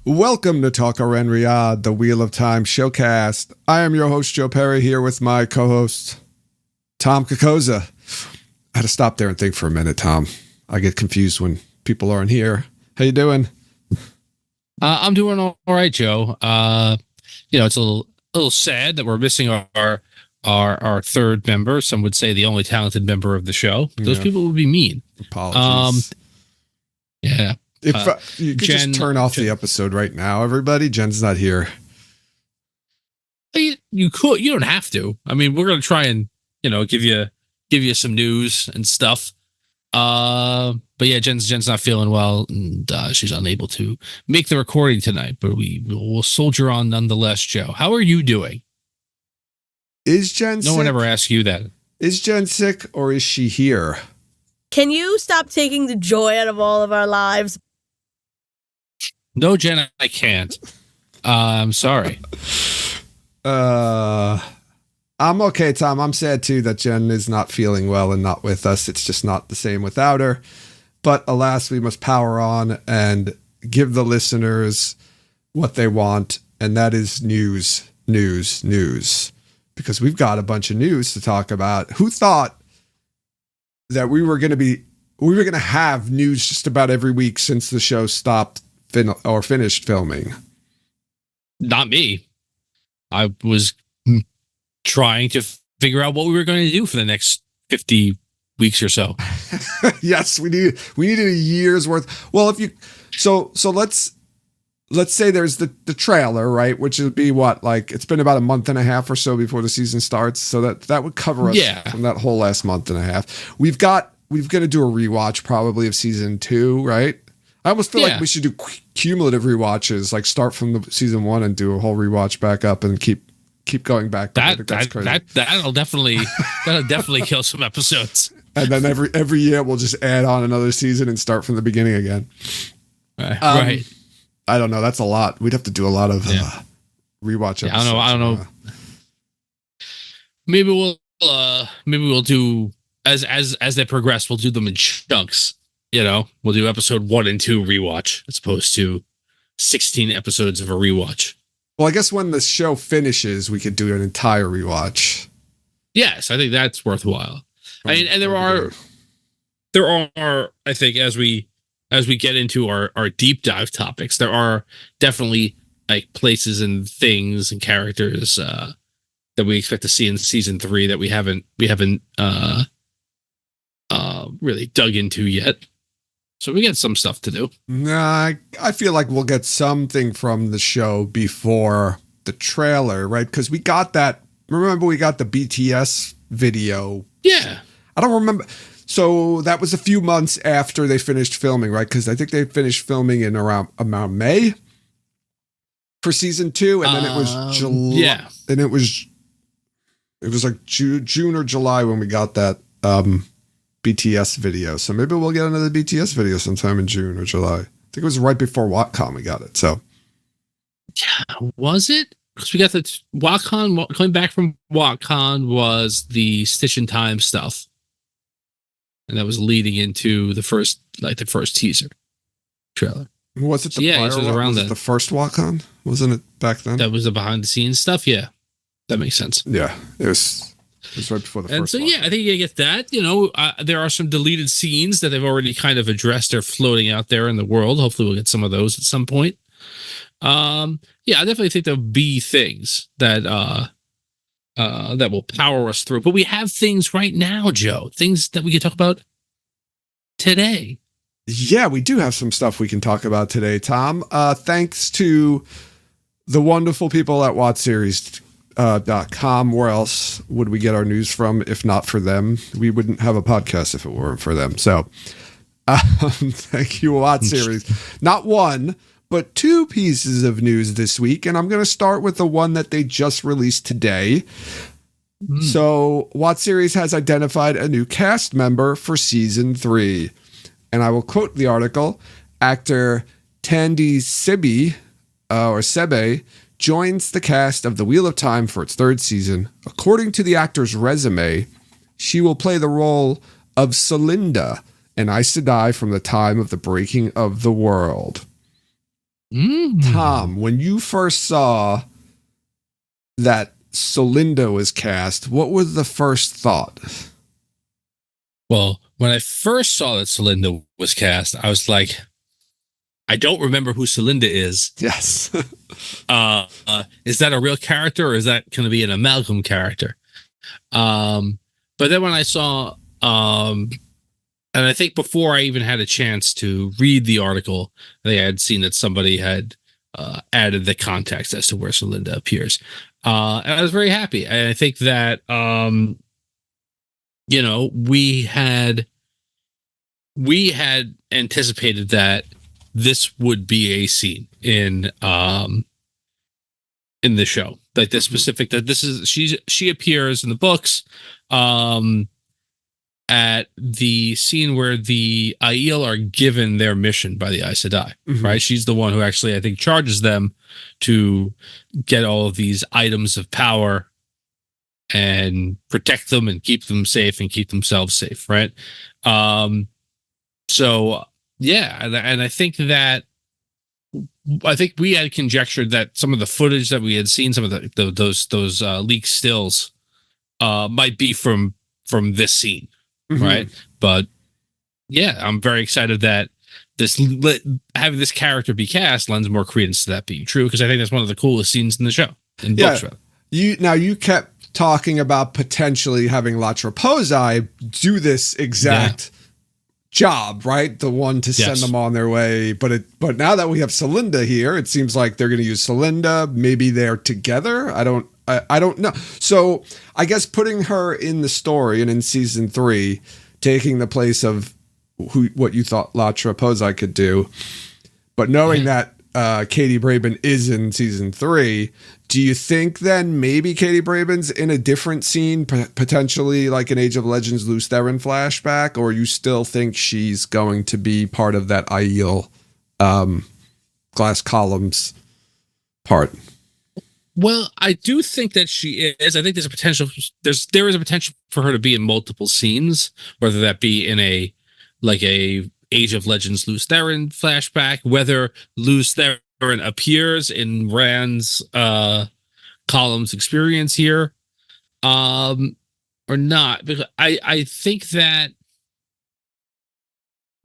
Welcome to Talker and Riyadh, the Wheel of Time showcast. I am your host, Joe Perry, here with my co-host, Tom Kokoza. I had to stop there and think for a minute, Tom. I get confused when people aren't here. How you doing? I'm doing all right, Joe. It's a little sad that we're missing our third member. Some would say the only talented member of the show. Those people would be mean. Apologies. Yeah. If you could just turn off the episode right now, everybody. Jen's not here. You could. You don't have to. I mean, we're gonna try and give you some news and stuff. But yeah, Jen's not feeling well, and she's unable to make the recording tonight. But we'll soldier on nonetheless. Joe, how are you doing? Is Jen sick? No one ever asks you that. Is Jen sick or is she here? Can you stop taking the joy out of all of our lives? No, Jen, I can't. I'm sorry. I'm okay, Tom. I'm sad too that Jen is not feeling well and not with us. It's just not the same without her. But alas, we must power on and give the listeners what they want, and that is news. Because we've got a bunch of news to talk about. Who thought that we were going to have news just about every week since the show stopped or finished filming? Not me. I was trying to figure out what we were going to do for the next 50 weeks or so. Yes, we needed a year's worth. Well, so let's say there's the trailer, right? Which would be what, like, it's been about a month and a half or so before the season starts. So that would cover us from that whole last month and a half. We've got to do a rewatch probably of season 2, right? I almost feel like we should do cumulative rewatches, like start from the season 1 and do a whole rewatch back up and keep going back. That'll definitely kill some episodes. And then every year we'll just add on another season and start from the beginning again. Right. I don't know. That's a lot. We'd have to do a lot of rewatch episodes. I don't know. Maybe we'll do as they progress. We'll do them in chunks. We'll do episode 1 and 2 rewatch as opposed to 16 episodes of a rewatch. Well, I guess when the show finishes, we could do an entire rewatch. Yes, I think that's worthwhile. And there are, I think, as we get into our deep dive topics, there are definitely like places and things and characters that we expect to see in season 3 that we haven't really dug into yet. So we got some stuff to do. Nah, I feel like we'll get something from the show before the trailer, right? Because we got that. Remember, we got the BTS video. Yeah. I don't remember. So that was a few months after they finished filming, right? Because I think they finished filming in around May for season 2, and then it was July. Yeah, and it was like June or July when we got that BTS video. So maybe we'll get another BTS video sometime in June or July. I think it was right before WatCon we got it. So yeah, was it? Because we got the WatCon. Coming back from WatCon was the Stitch in Time stuff. And that was leading into the first teaser trailer. Was it the prior one? Was it the first WatCon? Wasn't it back then? That was the behind the scenes stuff. Yeah, that makes sense. Yeah, it was right before the first. And so WatCon. yeah, I think you get that. There are some deleted scenes that they've already kind of addressed. They're floating out there in the world. Hopefully, we'll get some of those at some point. I definitely think there'll be things that will power us through. But we have things right now, Joe. Things that we can talk about today. Yeah, we do have some stuff we can talk about today, Tom. Thanks to the wonderful people at WatchSeries.com. Where else would we get our news from if not for them? We wouldn't have a podcast if it weren't for them. So thank you, WatchSeries. Not one, but 2 pieces of news this week. And I'm going to start with the one that they just released today. So WatchSeries has identified a new cast member for season 3. And I will quote the article. Actor Tandy Sebe joins the cast of The Wheel of Time for its 3rd season. According to the actor's resume, she will play the role of Celinda, an Aes Sedai from the time of the breaking of the world. Tom, when you first saw that Celinda was cast, what was the first thought? Well, when I first saw that Celinda was cast, I was like, I don't remember who Celinda is. Yes. Is that a real character or is that going to be an amalgam character? But then when I saw, and I think before I even had a chance to read the article, I think I had seen that somebody had added the context as to where Celinda appears. And I was very happy. And I think that, we had anticipated that this would be a scene in the show, like this specific, that this is, she appears in the books at the scene where the Aiel are given their mission by the Aes Sedai, right? She's the one who actually, I think, charges them to get all of these items of power and protect them and keep them safe and keep themselves safe, right? So yeah, and I think we had conjectured that some of the footage that we had seen, some of those leaked stills, might be from this scene, right? But yeah, I'm very excited that having this character be cast lends more credence to that being true, because I think that's one of the coolest scenes in the show. Books, you kept talking about potentially having La Traposai do this exact job, right? The one to send them on their way. But now that we have Celinda here, it seems like they're going to use Celinda. Maybe they're together. I don't know. So I guess putting her in the story and in season 3, taking the place of what you thought La Traposai could do, but knowing that Katie Braben is in season 3, do you think then maybe Katie Braben's in a different scene, potentially like an Age of Legends Lews Therin flashback, or you still think she's going to be part of that Aiel glass columns part? Well, I do think that she is. I think there's a potential. There is a potential for her to be in multiple scenes, whether that be in a Age of Legends Lews Therin flashback, whether Lews Therin appears in Rand's columns experience here, or not. Because I think that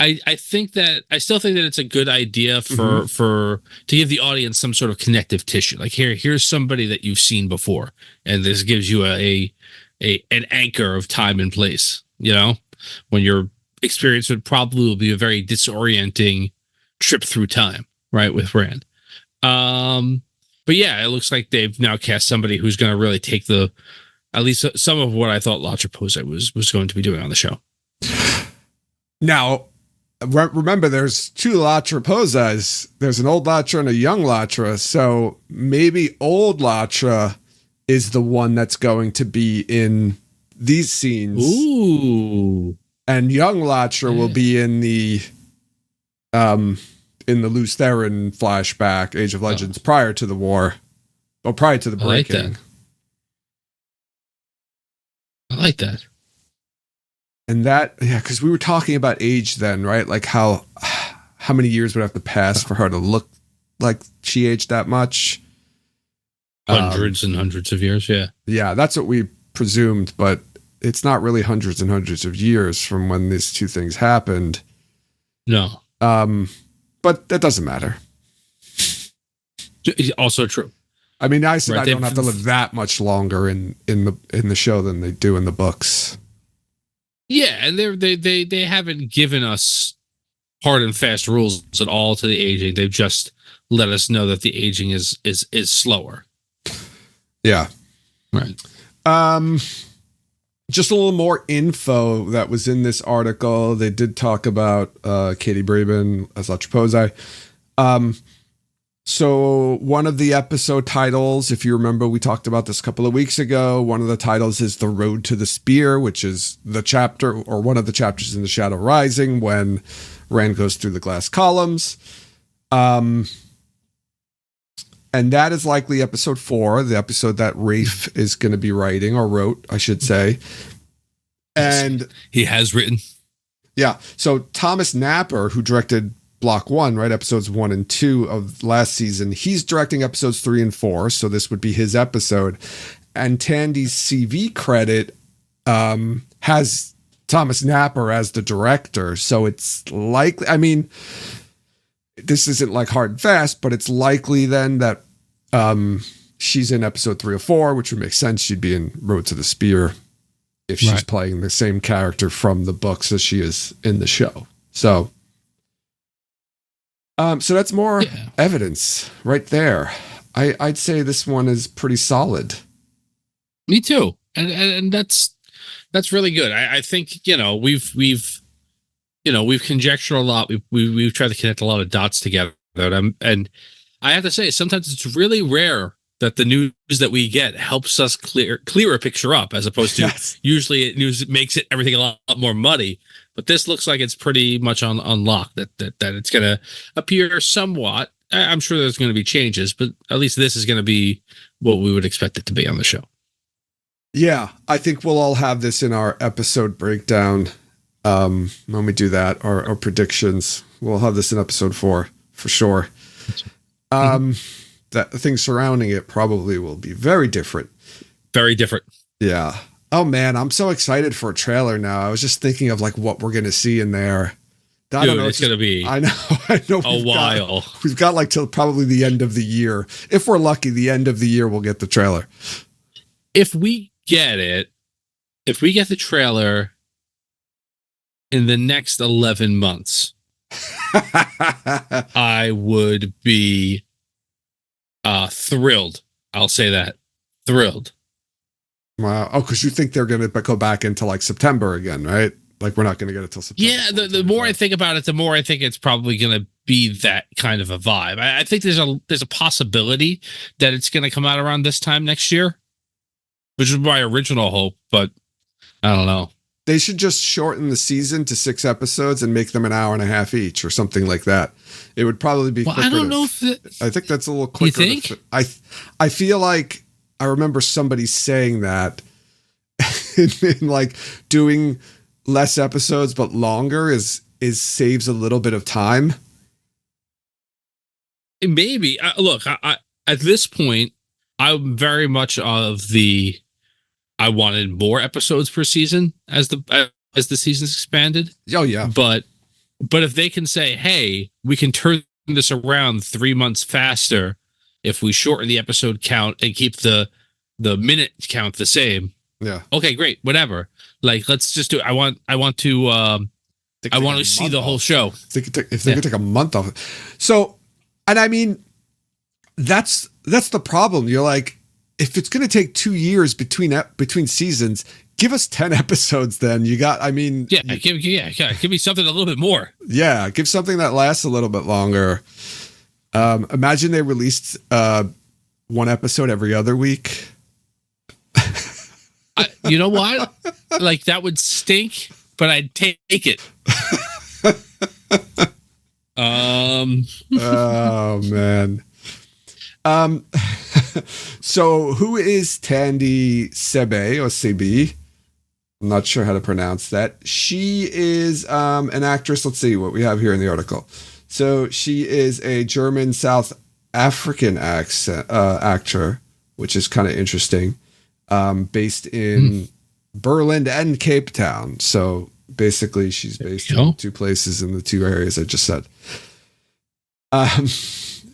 I still think that it's a good idea for to give the audience some sort of connective tissue. Like here's somebody that you've seen before, and this gives you an anchor of time and place. When your experience will be a very disorienting trip through time, right, with Rand. But yeah, it looks like they've now cast somebody who's going to really take at least some of what I thought La Traposai was going to be doing on the show. Now, remember, there's 2 La Traposais. There's an old Latra and a young Latra. So maybe old Latra is the one that's going to be in these scenes. Ooh. And young Latra will be in the Lews Therin flashback, Age of Legends, prior to the war, or prior to the breaking. I like that. And because we were talking about age then, right? Like how many years would have to pass for her to look like she aged that much? Hundreds and hundreds of years, yeah. Yeah, that's what we presumed, but it's not really hundreds and hundreds of years from when these 2 things happened. No. But that doesn't matter. Also true. I mean, I said I don't have to live that much longer in the show than they do in the books. Yeah, and they haven't given us hard and fast rules at all to the aging. They've just let us know that the aging is slower. Yeah. Right. Just a little more info that was in this article. They did talk about Katie Braben as La Traposai. So one of the episode titles, if you remember, we talked about this a couple of weeks ago. One of the titles is The Road to the Spear, which is the chapter or one of the chapters in The Shadow Rising when Rand goes through the glass columns. And that is likely episode 4, the episode that Rafe is going to be writing, or wrote, I should say. And he has written. Yeah. So Thomas Napper, who directed block 1, right? Episodes 1 and 2 of last season. He's directing episodes 3 and 4, so this would be his episode. And Tandy's CV credit has Thomas Napper as the director, so it's likely. I mean, this isn't like hard and fast, but it's likely then that she's in episode 3 or 4, which would make sense. She'd be in Road to the Spear if she's playing the same character from the books as she is in the show. So that's more evidence right there. I'd say this one is pretty solid. Me too, and that's really good. I think we've conjectured a lot. We've tried to connect a lot of dots together, and I have to say sometimes it's really rare that the news that we get helps us clear a picture up, as opposed to usually news makes everything a lot more muddy. But this looks like it's pretty much on lock that it's going to appear somewhat. I'm sure there's going to be changes, but at least this is going to be what we would expect it to be on the show. Yeah, I think we'll all have this in our episode breakdown when we do that, our predictions. We'll have this in episode 4 for sure. That the things surrounding it probably will be very different. Very different. Yeah. Oh man, I'm so excited for a trailer now. I was just thinking of like what we're going to see in there. I don't know. It's going to be I know a while. We've got like till probably the end of the year. If we're lucky, the end of the year we'll get the trailer. If we get the trailer in the next 11 months, I would be thrilled. I'll say that. Thrilled. Wow. Oh, because you think they're going to go back into like September again, right? Like we're not going to get it till September. Yeah, the more I think about it, the more I think it's probably going to be that kind of a vibe. I think there's a possibility that it's going to come out around this time next year, which is my original hope, but I don't know. They should just shorten the season to 6 episodes and make them an hour and a half each or something like that. It would probably be quicker. I don't know if I think that's a little quicker. You think? I feel like I remember somebody saying that in like doing less episodes but longer is saves a little bit of time. Maybe. Look, I at this point, I'm very much of the I wanted more episodes per season as the seasons expanded. Oh yeah. But if they can say, hey, we can turn this around 3 months faster if we shorten the episode count and keep the minute count the same. Yeah. Okay, great. Whatever. Like, let's just do it. I want to see the whole show. If they could take a month off. So, and I mean, that's the problem. You're like, if it's going to take 2 years between seasons, give us 10 episodes. Then you got. I mean, give me something a little bit more. Yeah, give something that lasts a little bit longer. Imagine they released one episode every other week. You know what? Like that would stink, but I'd take it. Oh man. So who is Tandy Sebe or Sebi? I'm not sure how to pronounce that. She is an actress. Let's see what we have here in the article. So she is a German South African actor, which is kind of interesting. Based in Berlin and Cape Town. So basically she's based in 2 places in the 2 areas I just said.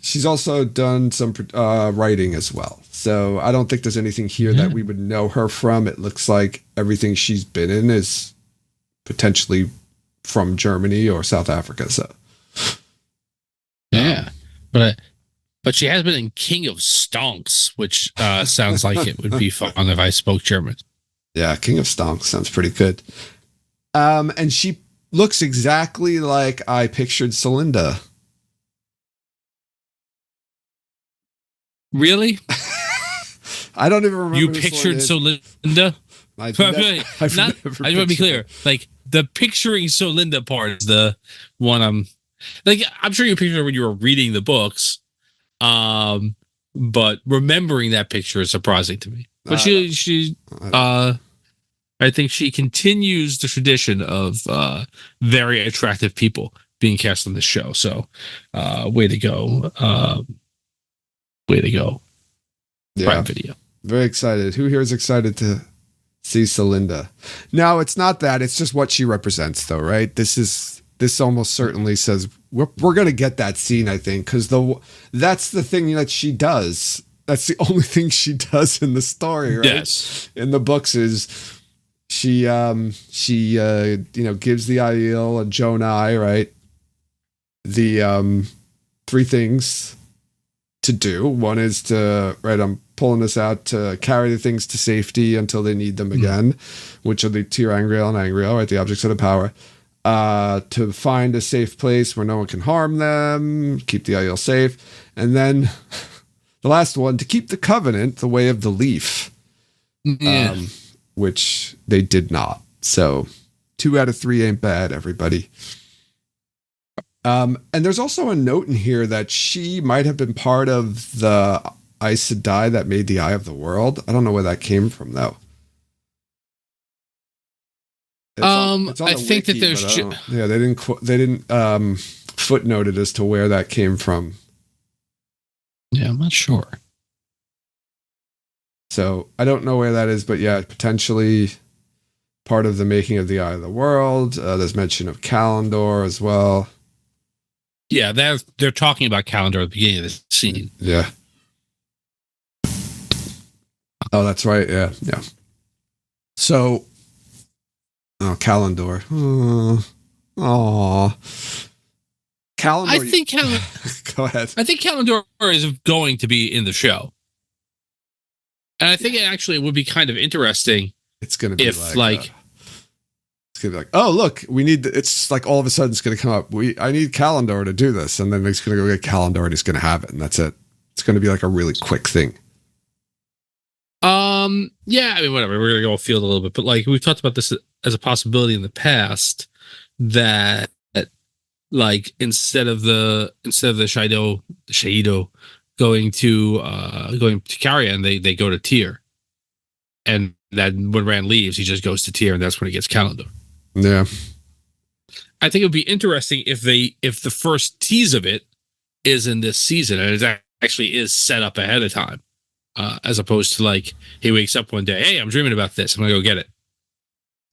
She's also done some writing as well. So I don't think there's anything here that we would know her from. It looks like everything she's been in is potentially from Germany or South Africa. So yeah, but she has been in King of Stonks, which sounds like it would be fun if I spoke German. Yeah, King of Stonks sounds pretty good. And she looks exactly like I pictured Celinda. Really? I don't even remember. You pictured Celinda? I just want to be clear. Like the picturing Celinda part is the one I'm sure you pictured her when you were reading the books. But remembering that picture is surprising to me. But I think she continues the tradition of very attractive people being cast on this show. So, way to go. Way to go. Yeah. Prime Video. Very excited. Who here is excited to see Celinda? No, it's not that. It's just what she represents, though, right? This almost certainly says we're going to get that scene, I think, because that's the thing that she does. That's the only thing she does in the story, right? Yes. In the books is she gives the Aiel and Jonai, right? The 3 things to do. One is I'm pulling this out to carry the things to safety until they need them again, which are the Tyr Angriel and Angriel, right? The objects of the power. To find a safe place where no one can harm them, keep the Aiel safe. And then the last one, to keep the covenant, the way of the leaf, which they did not. So 2 out of 3 ain't bad, everybody. And there's also a note in here that she might have been part of the Aes Sedai that made the Eye of the World. I don't know where that came from, though. It's on I the think wiki, that there's they didn't footnote it as to where that came from. Yeah, I'm not sure. So I don't know where that is, but yeah, potentially part of the making of the Eye of the World. There's mention of Kalendor as well. Yeah, they're talking about Calendar at the beginning of the scene. Yeah. Oh, that's right. Yeah, yeah. So, Kalendor. Oh, Kalendor. I think Go ahead. I think Calendar is going to be in the show, and I think it actually would be kind of interesting. It's going to be if it's going to be like, oh, look, we need. It's like all of a sudden it's going to come up. I need Kalendor to do this, and then he's going to go get Kalendor, and he's going to have it, and that's it. It's going to be like a really quick thing. Yeah, I mean, whatever. We're gonna go field a little bit, but like we've talked about this as a possibility in the past, that like instead of the Shaido going to Carrion, they go to Tyr, and then when Rand leaves, he just goes to Tyr, and that's when he gets Calendar. Yeah, I think it would be interesting if the first tease of it is in this season, and it actually is set up ahead of time. As opposed to like he wakes up one day, hey, I'm dreaming about this, I'm gonna go get it.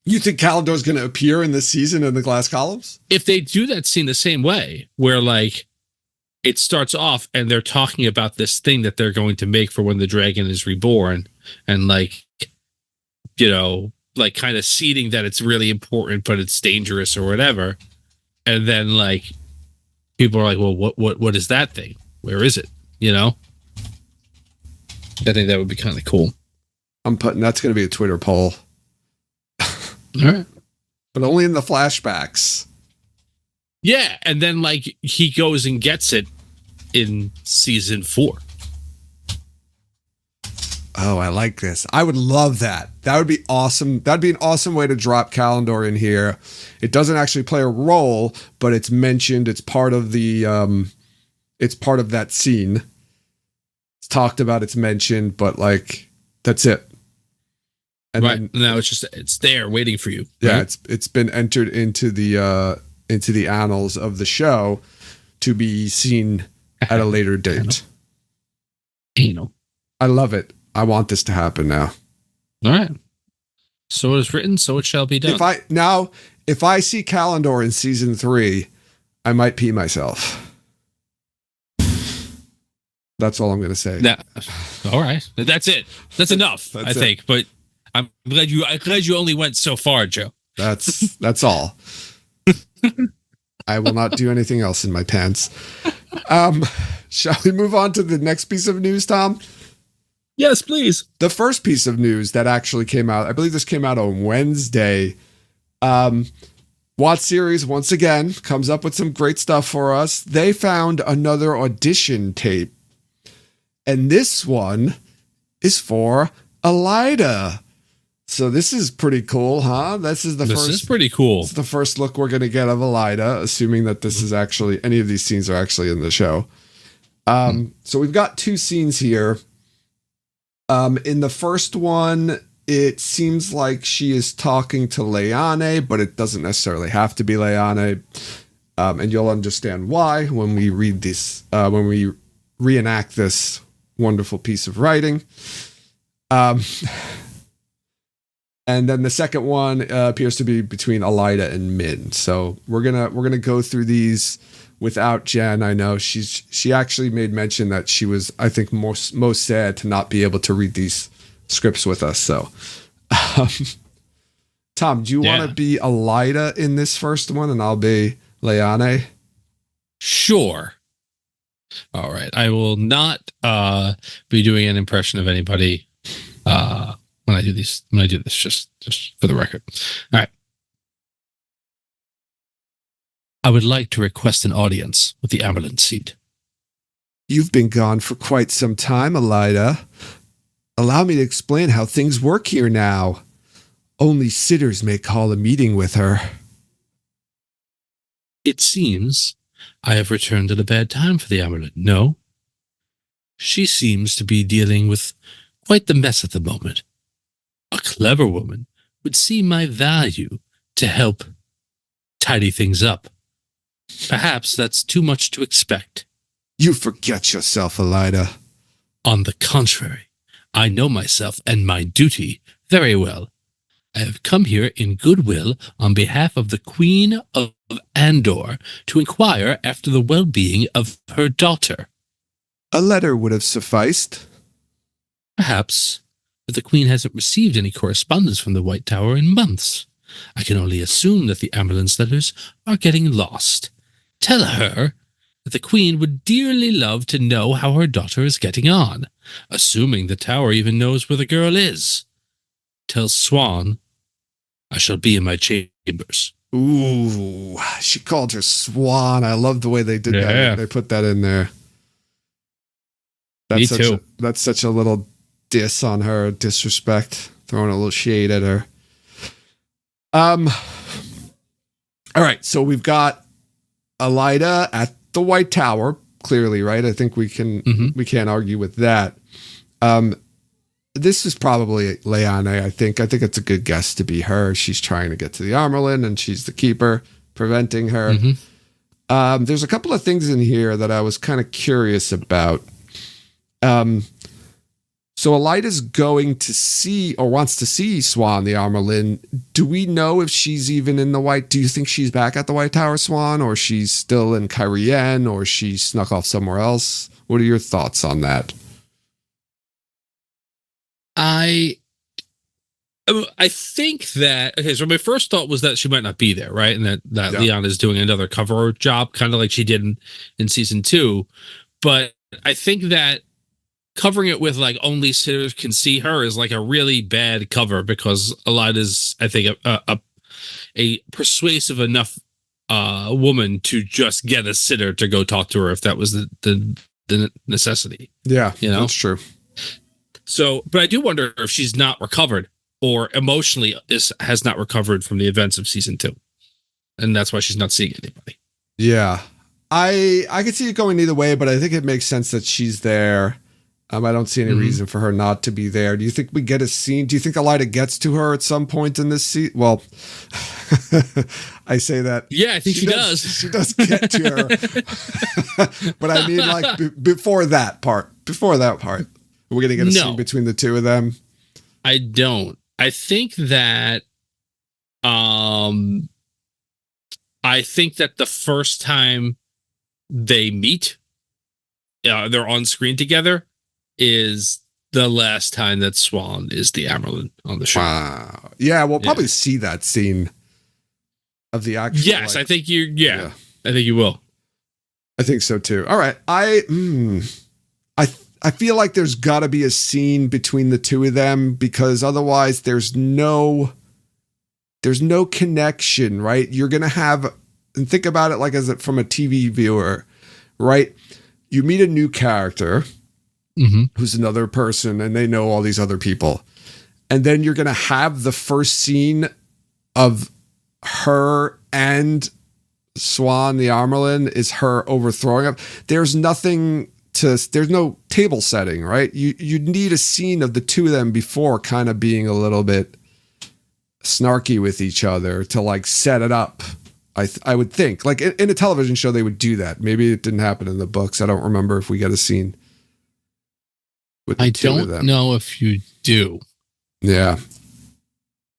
You think Kalendor's going to appear in this season in the glass columns? If they do that scene the same way, where like it starts off and they're talking about this thing that they're going to make for when the dragon is reborn, and like, like kind of seeding that it's really important but it's dangerous or whatever, and then like people are like, well, what is that thing? Where is it? I think that would be kind of cool. That's going to be a Twitter poll. All right. But only in the flashbacks. Yeah, and then like he goes and gets it in season 4. Oh, I like this. I would love that. That would be awesome. That'd be an awesome way to drop Kalendor in here. It doesn't actually play a role, but it's mentioned. It's part of the it's part of that scene. It's talked about, it's mentioned, but like that's it. And right. then, now it's there waiting for you. Yeah, right? it's been entered into the annals of the show to be seen at a later date. Anal. I love it. I want this to happen now. All right. So it is written, so it shall be done. If I see Kalendor in season 3, I might pee myself. That's all I'm going to say. All right. That's it. That's enough, I think. But I'm glad you only went so far, Joe. That's all. I will not do anything else in my pants. Shall we move on to the next piece of news, Tom? Yes, please. The first piece of news that actually came out, I believe this came out on Wednesday. Watch Series, once again, comes up with some great stuff for us. They found another audition tape. And this one is for Elaida. So this is pretty cool, huh? This is pretty cool. It's the first look we're going to get of Elaida, assuming that this is actually, any of these scenes are actually in the show. So we've got 2 scenes here. In the first one, it seems like she is talking to Leane, but it doesn't necessarily have to be Leane. And you'll understand why when we read this, when we reenact this wonderful piece of writing. And then the second one appears to be between Elaida and Min. So we're gonna go through these without Jen. I know she actually made mention that she was, I think, most sad to not be able to read these scripts with us. So, Tom, do you want to be Elaida in this first one, and I'll be Leane? Sure. All right. I will not be doing an impression of anybody when I do these. When I do this, just for the record. All right. I would like to request an audience with the Amerlin seat. You've been gone for quite some time, Elaida. Allow me to explain how things work here now. Only sitters may call a meeting with her. It seems I have returned at a bad time for the Amerlin, no? She seems to be dealing with quite the mess at the moment. A clever woman would see my value to help tidy things up. Perhaps that's too much to expect. You forget yourself, Elaida. On the contrary, I know myself and my duty very well. I have come here in goodwill on behalf of the Queen of Andor to inquire after the well-being of her daughter. A letter would have sufficed. Perhaps, but the Queen hasn't received any correspondence from the White Tower in months. I can only assume that the Amerlin's letters are getting lost. Tell her that the Queen would dearly love to know how her daughter is getting on, assuming the Tower even knows where the girl is. Tell Swan I shall be in my chambers. Ooh, she called her Swan. I love the way they did that. They put that in there. Me too. That's such a little diss on her, disrespect, throwing a little shade at her. All right, so we've got Elaida at the White Tower, clearly, right? I think we can't argue with that. This is probably Leane, I think. I think it's a good guess to be her. She's trying to get to the Amerlin, and she's the keeper, preventing her. There's a couple of things in here that I was kind of curious about. So Elaida's going to see, or wants to see, Swan, the Amerlin. Do we know if she's even in the White? Do you think she's back at the White Tower, Swan, or she's still in Cairhien, or she snuck off somewhere else? What are your thoughts on that? I think that, okay, so my first thought was that she might not be there, right? And that Leon is doing another cover job, kind of like she did in season 2. But I think that covering it with like only sitters can see her is like a really bad cover, because Elaida's, I think, a persuasive enough woman to just get a sitter to go talk to her if that was the necessity. Yeah, you know, that's true. So, but I do wonder if she's not recovered, or emotionally has not recovered from the events of season 2, and that's why she's not seeing anybody. Yeah, I could see it going either way, but I think it makes sense that she's there. I don't see any reason for her not to be there. Do you think we get a scene? Do you think Elaida gets to her at some point in this scene? Well, I say that. Yeah, I think she does. She does get to her. But I mean, like, before that part. We're going to get a scene between the two of them. I don't. I think that the first time they meet, they're on screen together, is the last time that Swan is the Amerlin on the show. Wow. Yeah, we'll probably see that scene of the actual. Yes, I think I think you will. I think so too. All right. I feel like there's got to be a scene between the two of them, because otherwise there's no connection, right? You're going to have, and think about it like from a TV viewer, right? You meet a new character who's another person, and they know all these other people. And then you're going to have the first scene of her and Swan, the Amerlin, is her overthrowing him. There's no table setting, right? You need a scene of the two of them before kind of being a little bit snarky with each other to like set it up I would think, like in a television show, they would do that. Maybe it didn't happen in the books. I don't remember if we get a scene with the two of them. I don't know if you do. Yeah.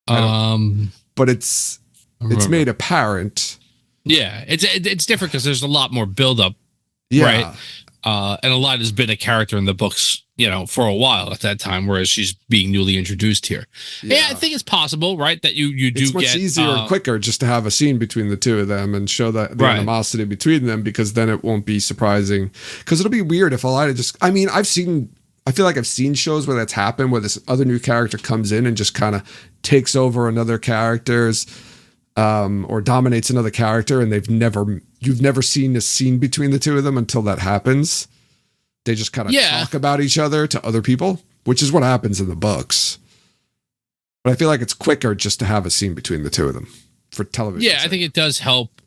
But it's remember. made apparent. Yeah, it's different because there's a lot more buildup, Yeah. right? And Elaida's been a character in the books, for a while at that time, whereas she's being newly introduced here. Yeah, I think it's possible, right, that you do it's much get easier and quicker just to have a scene between the two of them and show that the animosity between them, because then it won't be surprising. Because it'll be weird if Elaida just, I feel like I've seen shows where that's happened, where this other new character comes in and just kind of takes over another character's or dominates another character, and you've never seen a scene between the two of them until that happens. They just kind of talk about each other to other people, which is what happens in the books. But I feel like it's quicker just to have a scene between the two of them for television. Yeah, I think it does help.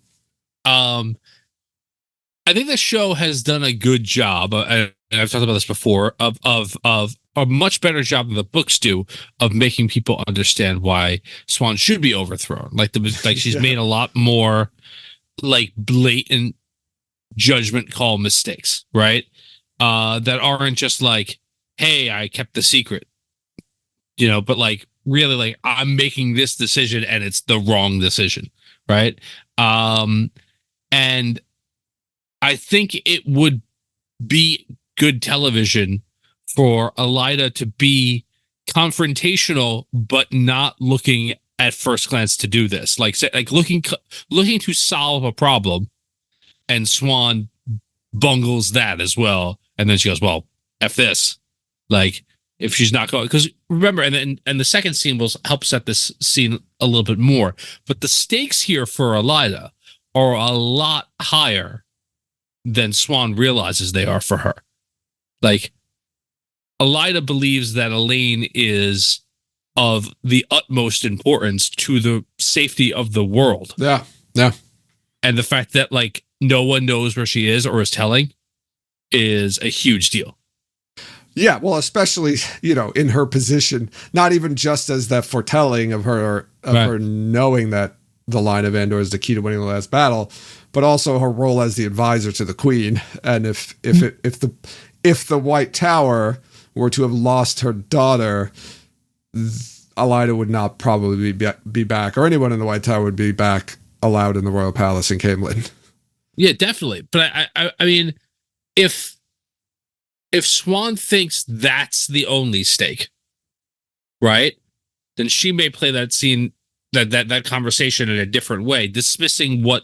I think the show has done a good job, and I've talked about this before, of a much better job than the books do of making people understand why Swan should be overthrown. Like she's made a lot more like blatant judgment call mistakes, right? That aren't just like, hey, I kept the secret, but like really like I'm making this decision and it's the wrong decision, right? And I think it would be good television for Elaida to be confrontational, but not looking at first glance to do this. Like looking to solve a problem, and Swan bungles that as well. And then she goes, well, F this. Like, if she's not going, because remember, and the second scene will help set this scene a little bit more. But the stakes here for Elaida are a lot higher than Swan realizes they are for her. Like, Elaida believes that Elaine is of the utmost importance to the safety of the world. Yeah. Yeah. And the fact that like no one knows where she is or is telling is a huge deal. Yeah, well, especially, in her position, not even just as that foretelling of her knowing that the line of Andor is the key to winning the last battle, but also her role as the advisor to the Queen. And if the White Tower were to have lost her daughter, Elaida would not probably be back, or anyone in the White Tower would be back allowed in the Royal Palace in Camelin. Yeah, definitely. But I mean, if Swan thinks that's the only stake, right, then she may play that scene, that conversation in a different way, dismissing what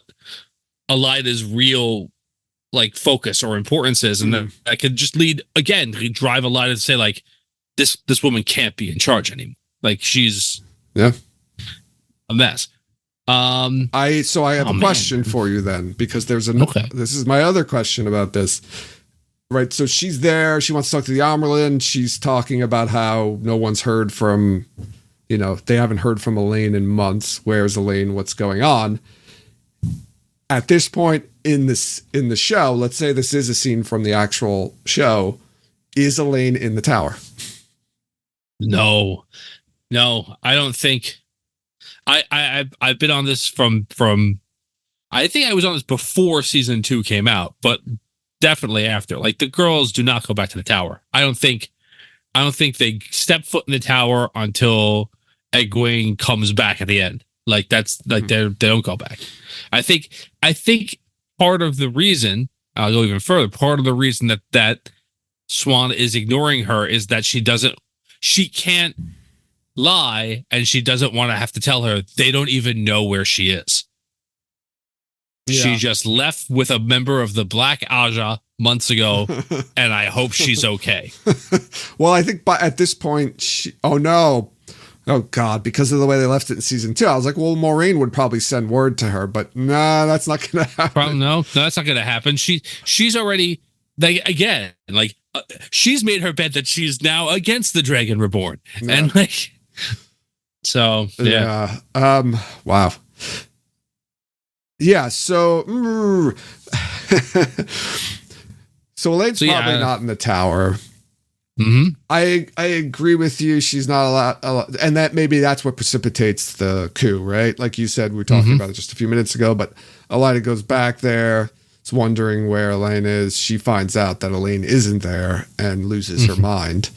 Elaida's real like focus or importance is, and that could just drive Elaida to say like, this woman can't be in charge anymore. Like she's a mess. I have a question for you then, because there's this is my other question about this. Right, so she's there. She wants to talk to the Amerlin. She's talking about how no one's heard from, they haven't heard from Elaine in months. Where's Elaine? What's going on? At this point in the show, let's say this is a scene from the actual show. Is Elaine in the tower? No, I don't think. I've been on this from. I think I was on this before season 2 came out, but definitely after. Like, the girls do not go back to the tower. I don't think they step foot in the tower until Egwene comes back at the end. Like, that's like they don't go back. I think part of the reason, I'll go even further, part of the reason that Swan is ignoring her is that she can't lie, and she doesn't want to have to tell her they don't even know where she is. Yeah. She just left with a member of the Black Aja months ago, and I hope she's okay. Well, I think at this point, oh God, because of the way they left it in season 2, I was like, well, Maureen would probably send word to her, but nah, that's not going to happen. No, that's not going to happen. She's already, like, again, like, she's made her bet that she's now against the Dragon Reborn, and like, so yeah. Wow. Yeah, so so Elaine's probably not in the tower. I agree with you. She's not allowed, and that maybe that's what precipitates the coup, right? Like you said, we were talking about it just a few minutes ago. But Elaida goes back there, is wondering where Elaine is. She finds out that Elaine isn't there and loses her mind,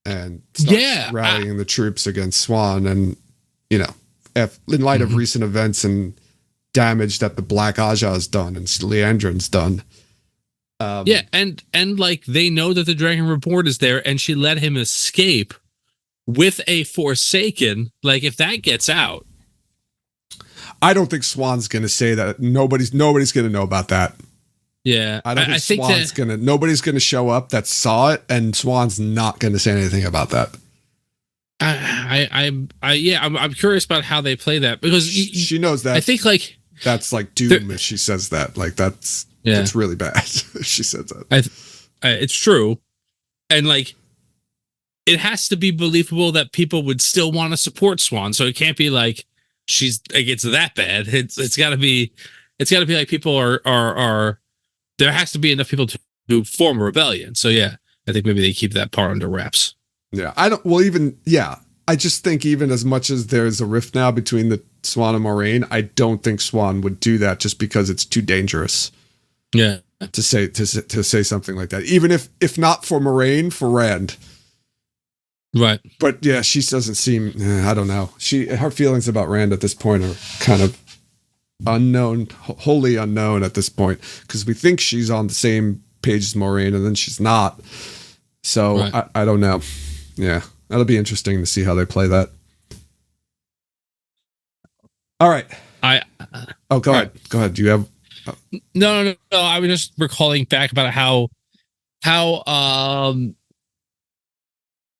and starts rallying the troops against Swan. And in light of recent events and damage that the Black Aja has done and Leandrin's done. And like they know that the Dragon Report is there, and she let him escape with a Forsaken. Like if that gets out, I don't think Swan's going to say that. Nobody's going to know about that. Yeah, I don't think Swan's going to. Nobody's going to show up that saw it, and Swan's not going to say anything about that. I'm curious about how they play that, because she knows that. I think like that's like doom if she says that. Like that's really bad. If she says that. It's true, and like it has to be believable that people would still want to support Swan. So it can't be like it's that bad. It's got to be like people are. There has to be enough people to form a rebellion. So I think maybe they keep that part under wraps. Yeah, I just think even as much as there's a rift now between the Swan and Moraine, I don't think Swan would do that just because it's too dangerous. Yeah, to say something like that, even if not for Moraine, for Rand. Right. But yeah, she doesn't seem. I don't know. Her feelings about Rand at this point are kind of unknown, wholly unknown at this point, because we think she's on the same page as Moraine, and then she's not. So right. I don't know. Yeah, that'll be interesting to see how they play that. All right. Go ahead. Go ahead. Do you have? No. I was just recalling back about how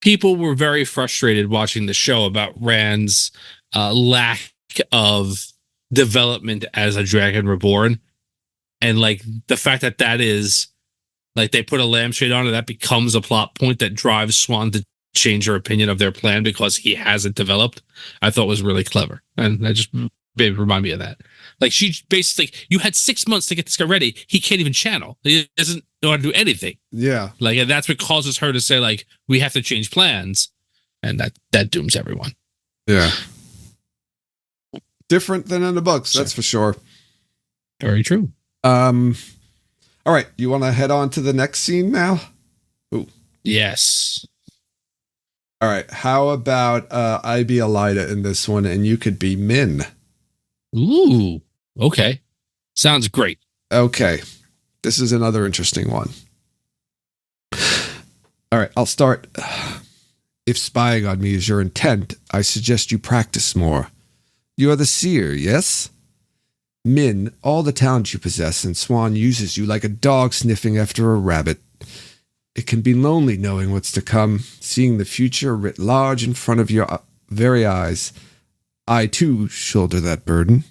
people were very frustrated watching the show about Rand's lack of development as a Dragon Reborn, and like the fact that is like they put a lampshade on it, that becomes a plot point that drives Swan to change her opinion of their plan because he hasn't developed. I thought was really clever, and that just remind me of that. Like she basically, you had 6 months to get this guy ready. He can't even channel. He doesn't know how to do anything. Yeah, like, and that's what causes her to say like, we have to change plans, and that dooms everyone. Yeah, different than in the books, that's for sure. Very true. All right, you want to head on to the next scene now? Ooh. Yes. All right, how about I be Elaida in this one, and you could be Min? Ooh, okay. Sounds great. Okay, this is another interesting one. All right, I'll start. If spying on me is your intent, I suggest you practice more. You are the seer, yes? Min, all the talent you possess, and Swan uses you like a dog sniffing after a rabbit. It can be lonely knowing what's to come, seeing the future writ large in front of your very eyes. I, too, shoulder that burden.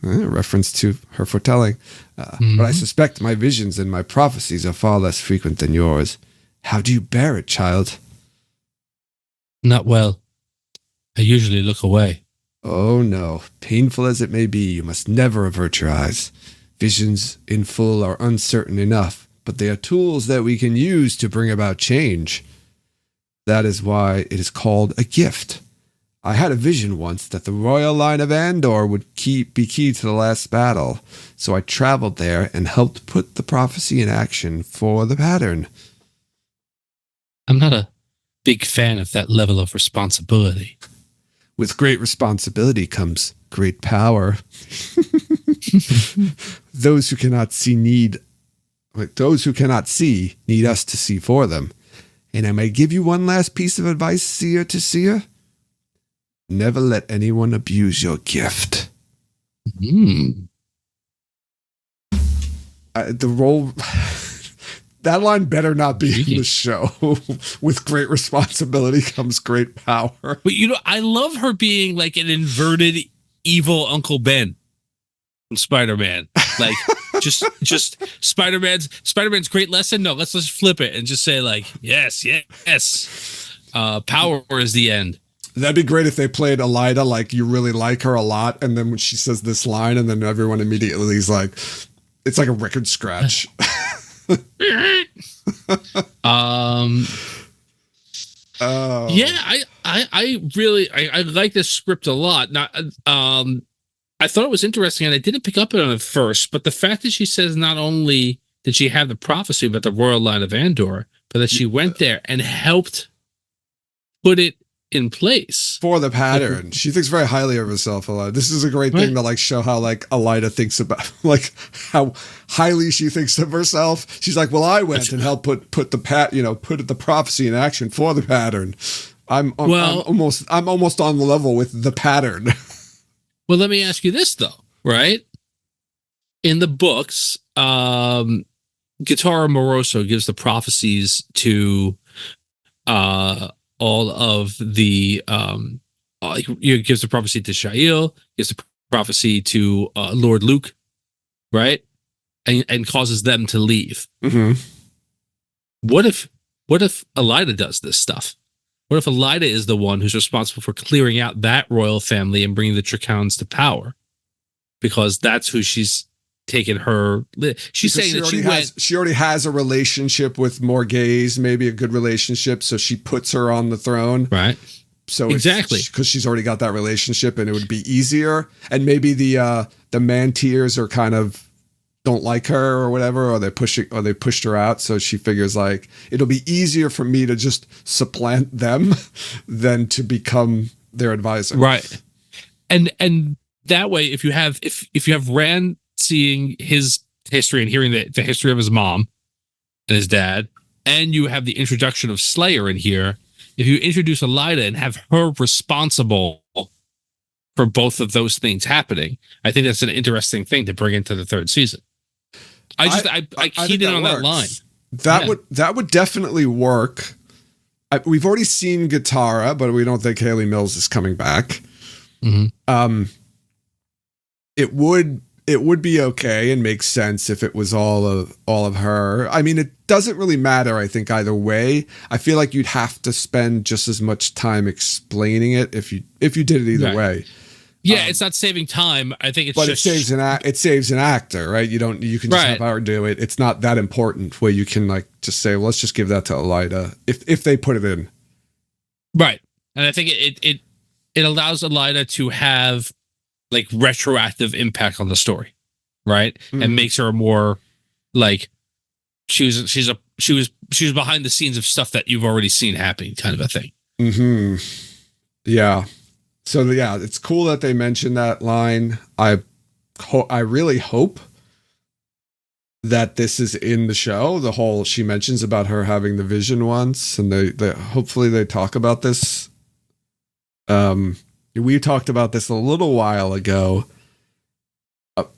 Reference to her foretelling. But I suspect my visions and my prophecies are far less frequent than yours. How do you bear it, child? Not well. I usually look away. Oh, no. Painful as it may be, you must never avert your eyes. Visions in full are uncertain enough, but they are tools that we can use to bring about change. That is why it is called a gift. I had a vision once that the royal line of Andor would be key to the last battle, so I traveled there and helped put the prophecy in action for the pattern. I'm not a big fan of that level of responsibility. With great responsibility comes great power. Those who cannot see need us to see for them. And I may give you one last piece of advice, seer to seer. Never let anyone abuse your gift. The role... That line better not be in the show. With great responsibility comes great power. But I love her being like an inverted evil Uncle Ben from Spider-Man. Like just Spider-Man's great lesson. No, let's just flip it and just say like, yes. Power is the end. That'd be great if they played Elaida like you really like her a lot, and then when she says this line, and then everyone immediately is like, it's like a record scratch. Oh. Yeah, I really I like this script a lot. Not I thought it was interesting, and I didn't pick up on it at first, but the fact that she says not only did she have the prophecy about the royal line of Andor, but that she went there and helped put it in place for the pattern. She thinks very highly of herself a lot. This is a great thing to like show how like Elaida thinks about like how highly she thinks of herself. She's like, well, I went and helped put the prophecy in action for the pattern. I'm almost on the level with the pattern. Well, let me ask you this though, right? In the books, Guitarra Moroso gives the prophecies to all of the gives the prophecy to Shael, gives the prophecy to Lord Luke, right? And causes them to leave. Mm-hmm. What if Elaida does this stuff? What if Elaida is the one who's responsible for clearing out that royal family and bringing the Tricans to power? Because that's who she's taken her. She's saying that she already has a relationship with Morghese, maybe a good relationship, so she puts her on the throne. Right. So exactly, because she's already got that relationship, and it would be easier. And maybe the Mantiers are kind of don't like her or whatever, or they pushed her out. So she figures like it'll be easier for me to just supplant them than to become their advisor. Right. And that way, if you have Rand seeing his history and hearing the history of his mom and his dad, and you have the introduction of Slayer in here, if you introduce Elaida and have her responsible for both of those things happening, I think that's an interesting thing to bring into the third season. I keyed in on that line. That would definitely work. We've already seen Guitarra, but we don't think Haley Mills is coming back. Mm-hmm. It would be okay and make sense if it was all of her. I mean, it doesn't really matter, I think, either way. I feel like you'd have to spend just as much time explaining it if you did it either way. Yeah, it's not saving time. I think it's it saves an actor, right? You can just have her do it. It's not that important where you can like just say, well, let's just give that to Elaida if they put it in. Right. And I think it allows Elaida to have like retroactive impact on the story, right? Mm-hmm. And makes her more like she was behind the scenes of stuff that you've already seen happening, kind of a thing. Mm-hmm. Yeah. So yeah, it's cool that they mentioned that line. I really hope that this is in the show. The whole she mentions about her having the vision once, and they hopefully they talk about this. We talked about this a little while ago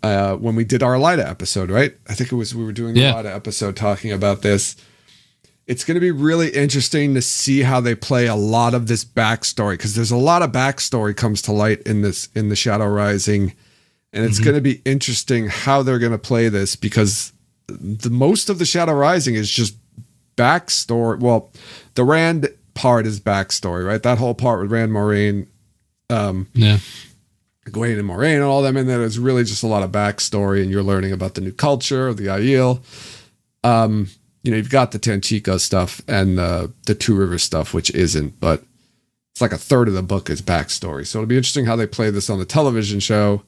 when we did our Elaida episode, right? I think we were doing the Elaida episode talking about this. It's going to be really interesting to see how they play a lot of this backstory, because there's a lot of backstory comes to light in the Shadow Rising, and it's going to be interesting how they're going to play this, because the most of the Shadow Rising is just backstory. Well, the Rand part is backstory, right? That whole part with Rand Moraine, Gawain and Moraine and all them in there is really just a lot of backstory, and you're learning about the new culture of the Aiel. You've got the Tanchico stuff and the Two Rivers stuff, which isn't, but it's like a third of the book is backstory. So it'll be interesting how they play this on the television show.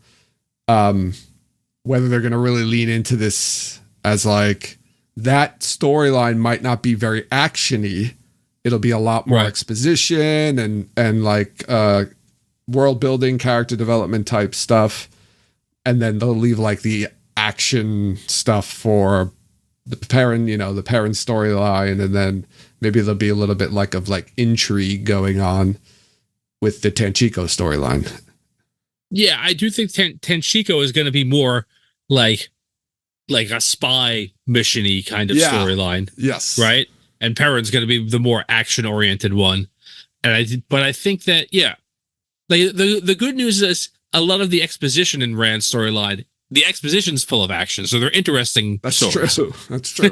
Whether they're going to really lean into this as like that storyline might not be very actiony. It'll be a lot more exposition and like world building, character development type stuff. And then they'll leave like the action stuff for the Perrin storyline, and then maybe there'll be a little bit like intrigue going on with the Tanchico storyline. Yeah, I do think Tanchico is going to be more like a spy mission-y kind of storyline. Yes. Right? And Perrin's going to be the more action-oriented one. And I think that, like the good news is a lot of the exposition in Rand's storyline, the exposition's full of action, so they're interesting. That's stories. True. That's true.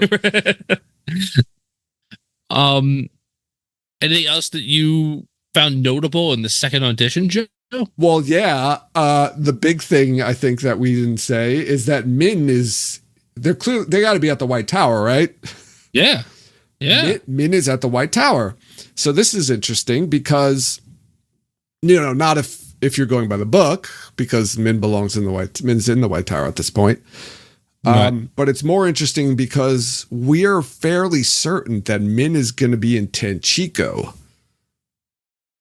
Anything else that you found notable in the second audition, Joe? Well, yeah. The big thing I think that we didn't say is that Min they got to be at the White Tower, right? Yeah. Min is at the White Tower. So this is interesting because, not if you're going by the book, because Min's in the White Tower at this point. Right. But it's more interesting because we're fairly certain that Min is going to be in Tenchiko.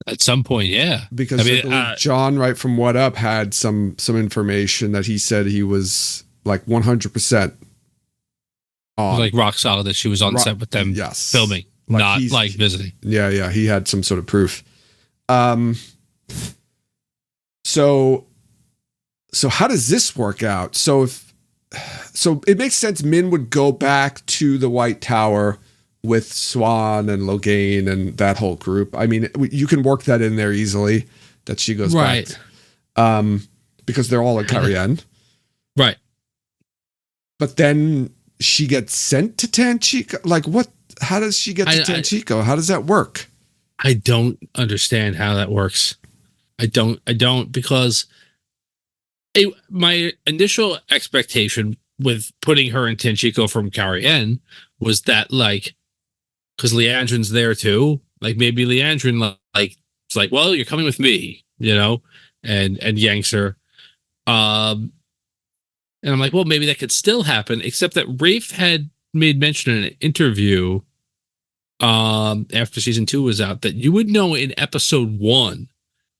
At some point, yeah. Because I believe John, right from What Up, had some information that he said he was like 100% on. Like rock solid that she was on set with them filming, not like visiting. Yeah, he had some sort of proof. So how does this work out? So it makes sense Min would go back to the White Tower with Swan and Logain and that whole group. I mean, you can work that in there easily, that she goes back. Because they're all in Carienne. Right. But then she gets sent to Tenchiko? Like, what? How does she get to Tenchiko? How does that work? I don't understand how that works. I don't because my initial expectation with putting her in Tenchiko from Carienne was that, like, because Leandrin's there too, like maybe Leandrin it's like, well, you're coming with me, and yanks her. And I'm like, well, maybe that could still happen, except that Rafe had made mention in an interview after season 2 was out that you would know in episode 1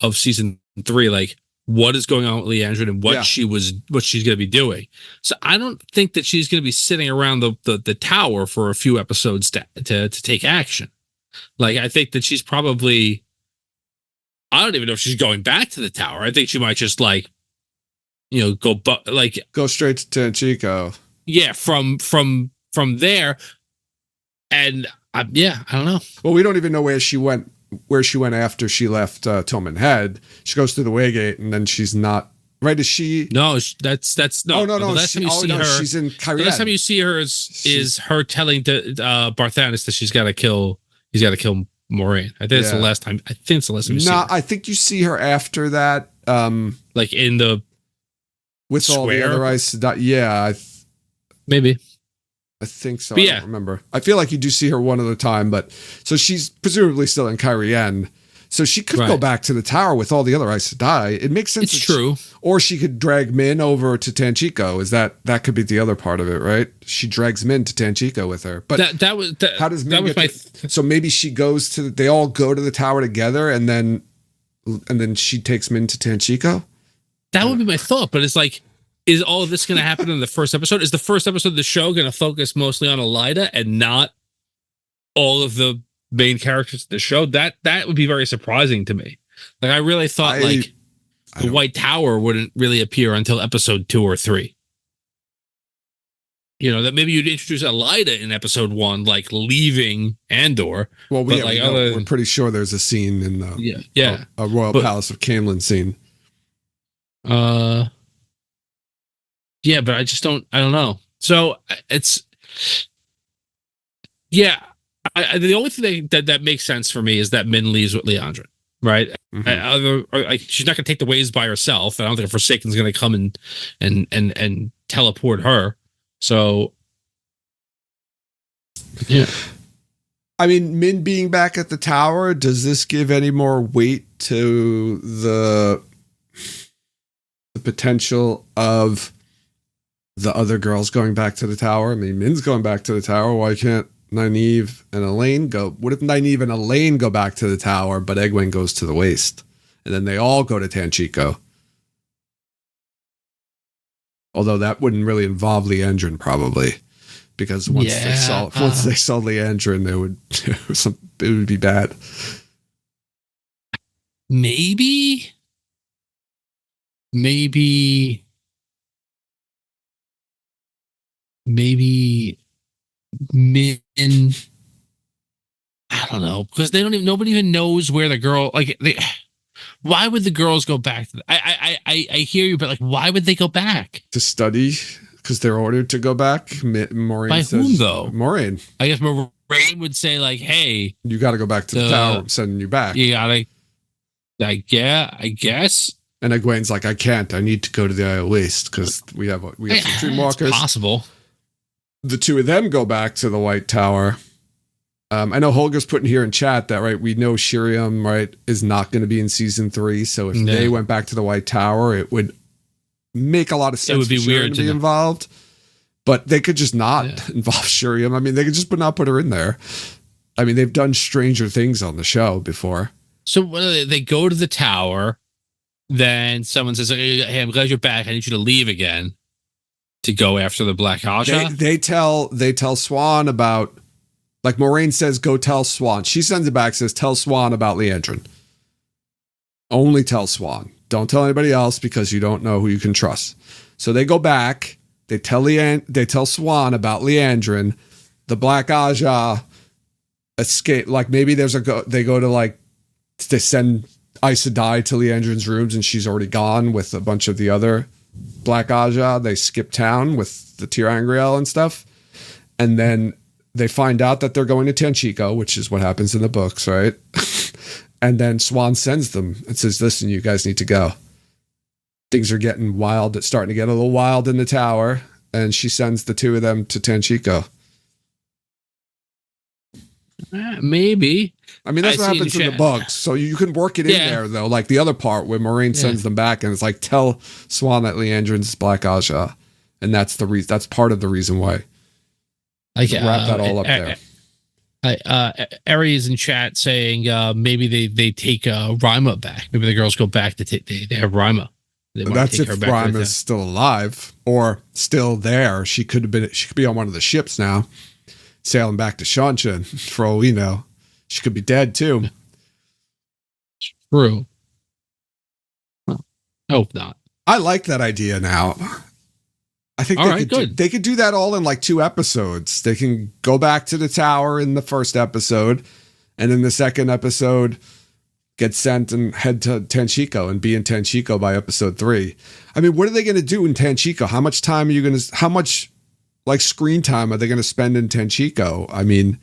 of season 3, like, what is going on with Leandrin and what she's going to be doing. So I don't think that she's going to be sitting around the tower for a few episodes to take action. Like, I think that she's probably, I don't even know if she's going back to the tower. I think she might just go straight to Tenchiko. Yeah, from there. And I don't know. Well, we don't even know where she went after she left Tillman Head. She goes through the Waygate, and then she's not. Right? Is she? No, that's no. Oh no. The last time you see her, she's in Carienne. The last time you see her is her telling Barthanes that he's got to kill Moraine. I think it's the last time. I think it's the last time you see her. I think you see her after that. Like in the with square? all the other Aes Sedai. Yeah, maybe. I think so. But I don't remember. I feel like you do see her one other time, but so she's presumably still in Carienne. So she could go back to the tower with all the other Aes Sedai. It makes sense. It's true. Or she could drag Min over to Tenchiko. That could be the other part of it, right? She drags Min to Tenchiko with her. But how does Min so maybe she goes to, they all go to the tower together and then she takes Min to Tenchiko? That would be my thought, but it's like, is all of this going to happen in the first episode? Is the first episode of the show going to focus mostly on Elaida and not all of the main characters of the show? That would be very surprising to me. Like, I really thought the White Tower wouldn't really appear until episode 2 or 3. That maybe you'd introduce Elaida in episode 1, like leaving Andor. Well, we're pretty sure there's a scene in the a Royal Palace of Camelin scene. Yeah, but I don't know. So it's, the only thing that makes sense for me is that Min leaves with Leandrin, right? Mm-hmm. She's not going to take the waves by herself. I don't think a Forsaken's going to come and teleport her. So, yeah. I mean, Min being back at the tower, does this give any more weight to the potential of the other girls going back to the tower? I mean, Min's going back to the tower. Why can't Nynaeve and Elaine go? What if Nynaeve and Elaine go back to the tower, but Egwene goes to the waste? And then they all go to Tenchiko. Although that wouldn't really involve Leandrin, probably. Because once they saw Leandrin, it would be bad. Maybe Min, I don't know, because nobody even knows where the girl, why would the girls go back to I hear you, but like, why would they go back? To study, because they're ordered to go back. Moraine by says, whom though? Moraine. I guess Moraine would say like, hey, you got to go back to the tower. I'm sending you back. You gotta, I guess. And Egwene's like, I can't. I need to go to the Isle Waste because we have some Dreamwalkers. It's possible. The two of them go back to the White Tower. I know Holger's putting here in chat that, right, we know Shiriam, right, is not going to be in season 3. So if they went back to the White Tower, it would make a lot of sense. It would be weird to be involved, but they could just not involve Shiriam. I mean, they could just not put her in there. I mean, they've done stranger things on the show before. So they go to the tower, then someone says, "Hey, I'm glad you're back. I need you to leave again to go after the Black Aja." They tell Swan about, like Moraine says, go tell Swan. She sends it back, says, tell Swan about Leandrin. Only tell Swan. Don't tell anybody else because you don't know who you can trust. So they go back. They tell Swan about Leandrin. The Black Aja escape. Like maybe they go to like, they send Aes Sedai to Leandrin's rooms and she's already gone with a bunch of the other Black Aja. They skip town with the Tirangriel and stuff. And then they find out that they're going to Tenchiko, which is what happens in the books, right? And then Swan sends them and says, listen, you guys need to go. Things are getting wild. It's starting to get a little wild in the tower. And she sends the two of them to Tenchiko. Maybe. I mean, that's what happens in the books. So you can work it in there, though. Like the other part where Moraine sends them back and it's like, tell Swan that Leandrin's Black Aja. And that's the reason. That's part of the reason why. Wrap that all up there. Aries in chat saying maybe they take Rima back. Maybe the girls go back to they have Rima. That's if Rima's still alive or still there. She could be on one of the ships now, sailing back to Shanshan. For all we know, she could be dead too. True. Well, hope not. I like that idea now. I think they could do that all in like 2 episodes. They can go back to the tower in the first episode, and in the second episode, get sent and head to Tenchiko and be in Tenchiko by episode 3. I mean, what are they going to do in Tenchiko? How much time are you going to? How much like screen time are they going to spend in Tenchiko? I mean,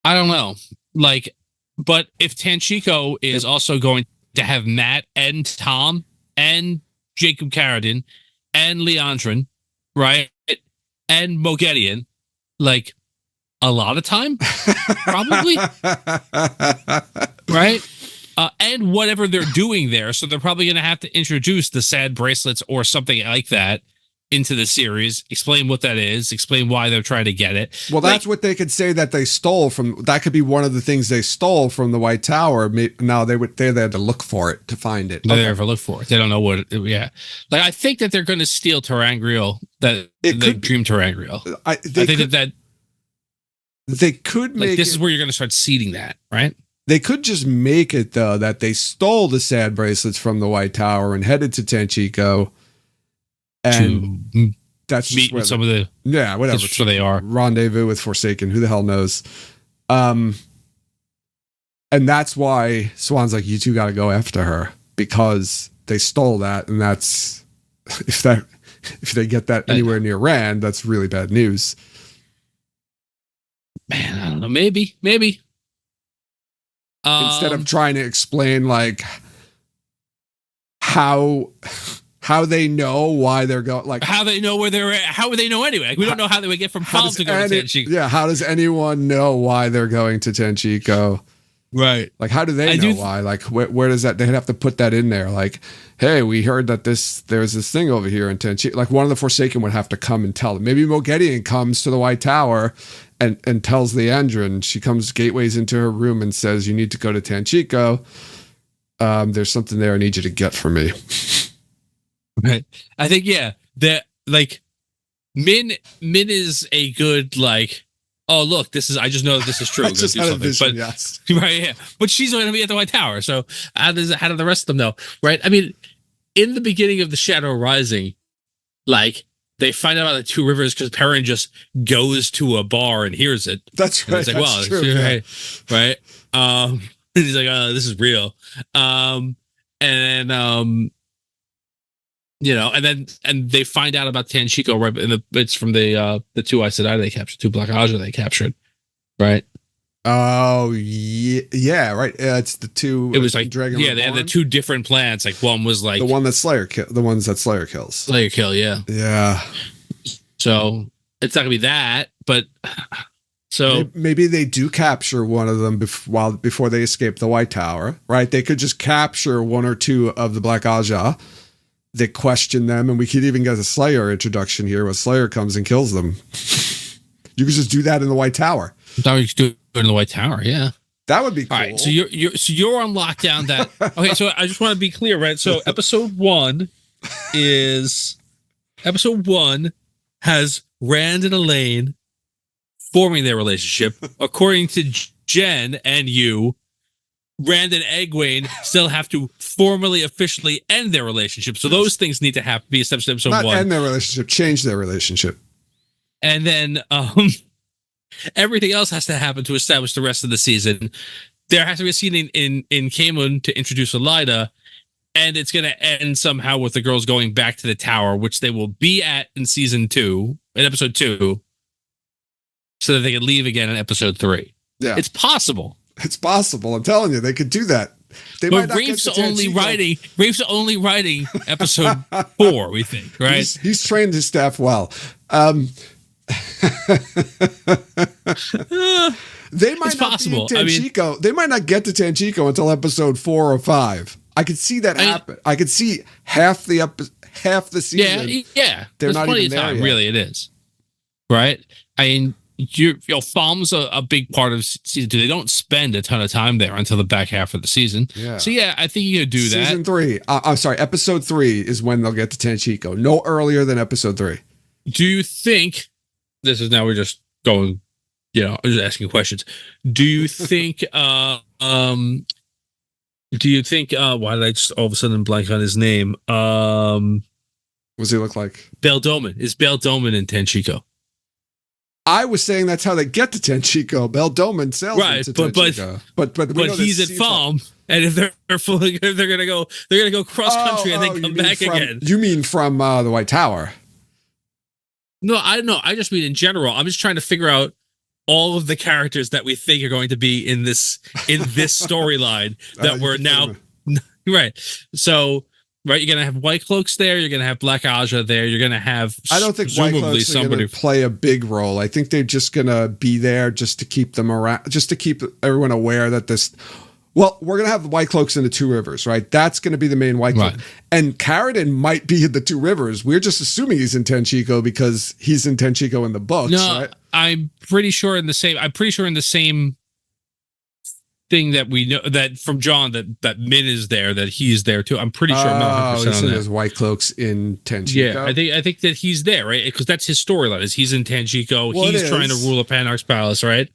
I don't know. Like, but if Tenchiko is also going to have Matt and Tom and Jacob Carradine and Leandrin, right? And Moghedien, like a lot of time, probably, right? And whatever they're doing there. So they're probably going to have to introduce the sad bracelets or something like that into the series, explain what that is, explain why they're trying to get it. Well, that's what they could say that they stole from. That could be one of the things they stole from the White Tower. Now they had to look for it to find it. They never look for it. They don't know what. Like I think that they're going to steal Terangriel. That they dream Terangriel. I think that they could make. This is where you're going to start seeding that, right? They could just make it though that they stole the sad bracelets from the White Tower and headed to Tenchiko. And that's meet with some of the whatever. That's where they are. Rendezvous with Forsaken. Who the hell knows? And that's why Swan's like, you two got to go after her because they stole that, and that's if they get that anywhere near Rand, that's really bad news. Man, I don't know. Maybe. Instead of trying to explain like how they know why they're going, like how they know where they're at, how would they know anyway? Like, we don't know how they would get from Palm to go to Tenchiko. Yeah, how does anyone know why they're going to Tenchiko? Right. Like, how do they know why? Like, where does that? They'd have to put that in there. Like, hey, we heard that there's this thing over here in Tenchiko. Like, one of the Forsaken would have to come and tell them. Maybe Moghedien comes to the White Tower and tells Leandrin. She comes gateways into her room and says, "You need to go to Tenchiko. There's something there I need you to get for me." Right. I think that like Min is a good like, oh look, I just know that this is true. Just do something. Vision, but yes. Right, yeah. But she's going to be at the White Tower. So how do the rest of them know? Right? I mean, in the beginning of the Shadow Rising, like they find out about the Two Rivers because Perrin just goes to a bar and hears it. That's right. It's like, well, true, right. He's like, oh, this is real. And then and they find out about Tenchiko right, and it's from the two Aes Sedai they captured, 2 Black Aja they captured, right? Oh yeah, right. It's the 2. It was like Dragon. Yeah, they had the 2 different plans. Like one was like the one that Slayer the ones that Slayer kills. Slayer kill, yeah. Yeah. So it's not gonna be that, but so maybe they do capture one of them before they escape the White Tower, right? They could just capture one or two of the Black Aja. They question them, and we could even get a Slayer introduction here where Slayer comes and kills them. You could just do that in the White Tower. I thought we could do it in the White Tower, yeah. That would be cool. All right, so you're on lockdown. That okay? So I just want to be clear, right? So episode one has Rand and Elaine forming their relationship. According to Jen and you, Rand and Egwene still have to formally, officially end their relationship. So those things need to have be established in episode Not one. End their relationship, change their relationship. And then everything else has to happen to establish the rest of the season. There has to be a scene in Kamun to introduce Elaida, and it's going to end somehow with the girls going back to the tower, which they will be at in season 2, in episode 2, so that they can leave again in episode 3. Yeah, it's possible. It's possible. I'm telling you, they could do that. They but Rafe's only writing episode 4, we think, right? He's trained his staff well. They might not be in Tanchico. They might not get to Tanchico until episode 4 or 5. I could see that happen. I could see half the season. Yeah. They're There's not plenty even of time. there yet. Really, it is. Right. I mean, Falm's a big part of season 2. They don't spend a ton of time there until the back half of the season. Yeah. So yeah, I think you could do that. Season 3. I'm sorry. Episode 3 is when they'll get to Tanchico. No earlier than episode 3. Do you think? This is now we're just going. I'm just asking questions. Do you think? Why did I just all of a sudden blank on his name? What does he look like? Bail Doman. Is Bail Doman in Tanchico? I was saying that's how they get to Tanchico. Bail Doman sails into Tanchico. But he's at Falm, and if they're gonna go cross country and then come back again. You mean from the White Tower? No, I don't know. I just mean in general. I'm just trying to figure out all of the characters that we think are going to be in this storyline that we're now right. So right, you're gonna have White Cloaks there. You're gonna have Black Aja there. You're gonna have. I don't think White Cloaks are gonna play a big role. I think they're just gonna be there just to keep them around, just to keep everyone aware that this. Well, we're going to have the White Cloaks in the Two Rivers, right? That's going to be the main White Cloak. Right. And Carradine might be in the Two Rivers. We're just assuming he's in Tanchico because he's in Tanchico in the books, right? I'm pretty sure in the same thing that we know that from John that Min is there, that he's there too. I'm pretty sure. There's White Cloaks in Tanchico. Yeah, I think that he's there, right? Because that's his storyline. Is he's in Tanchico. Well, he's trying to rule a Panarch's palace, right?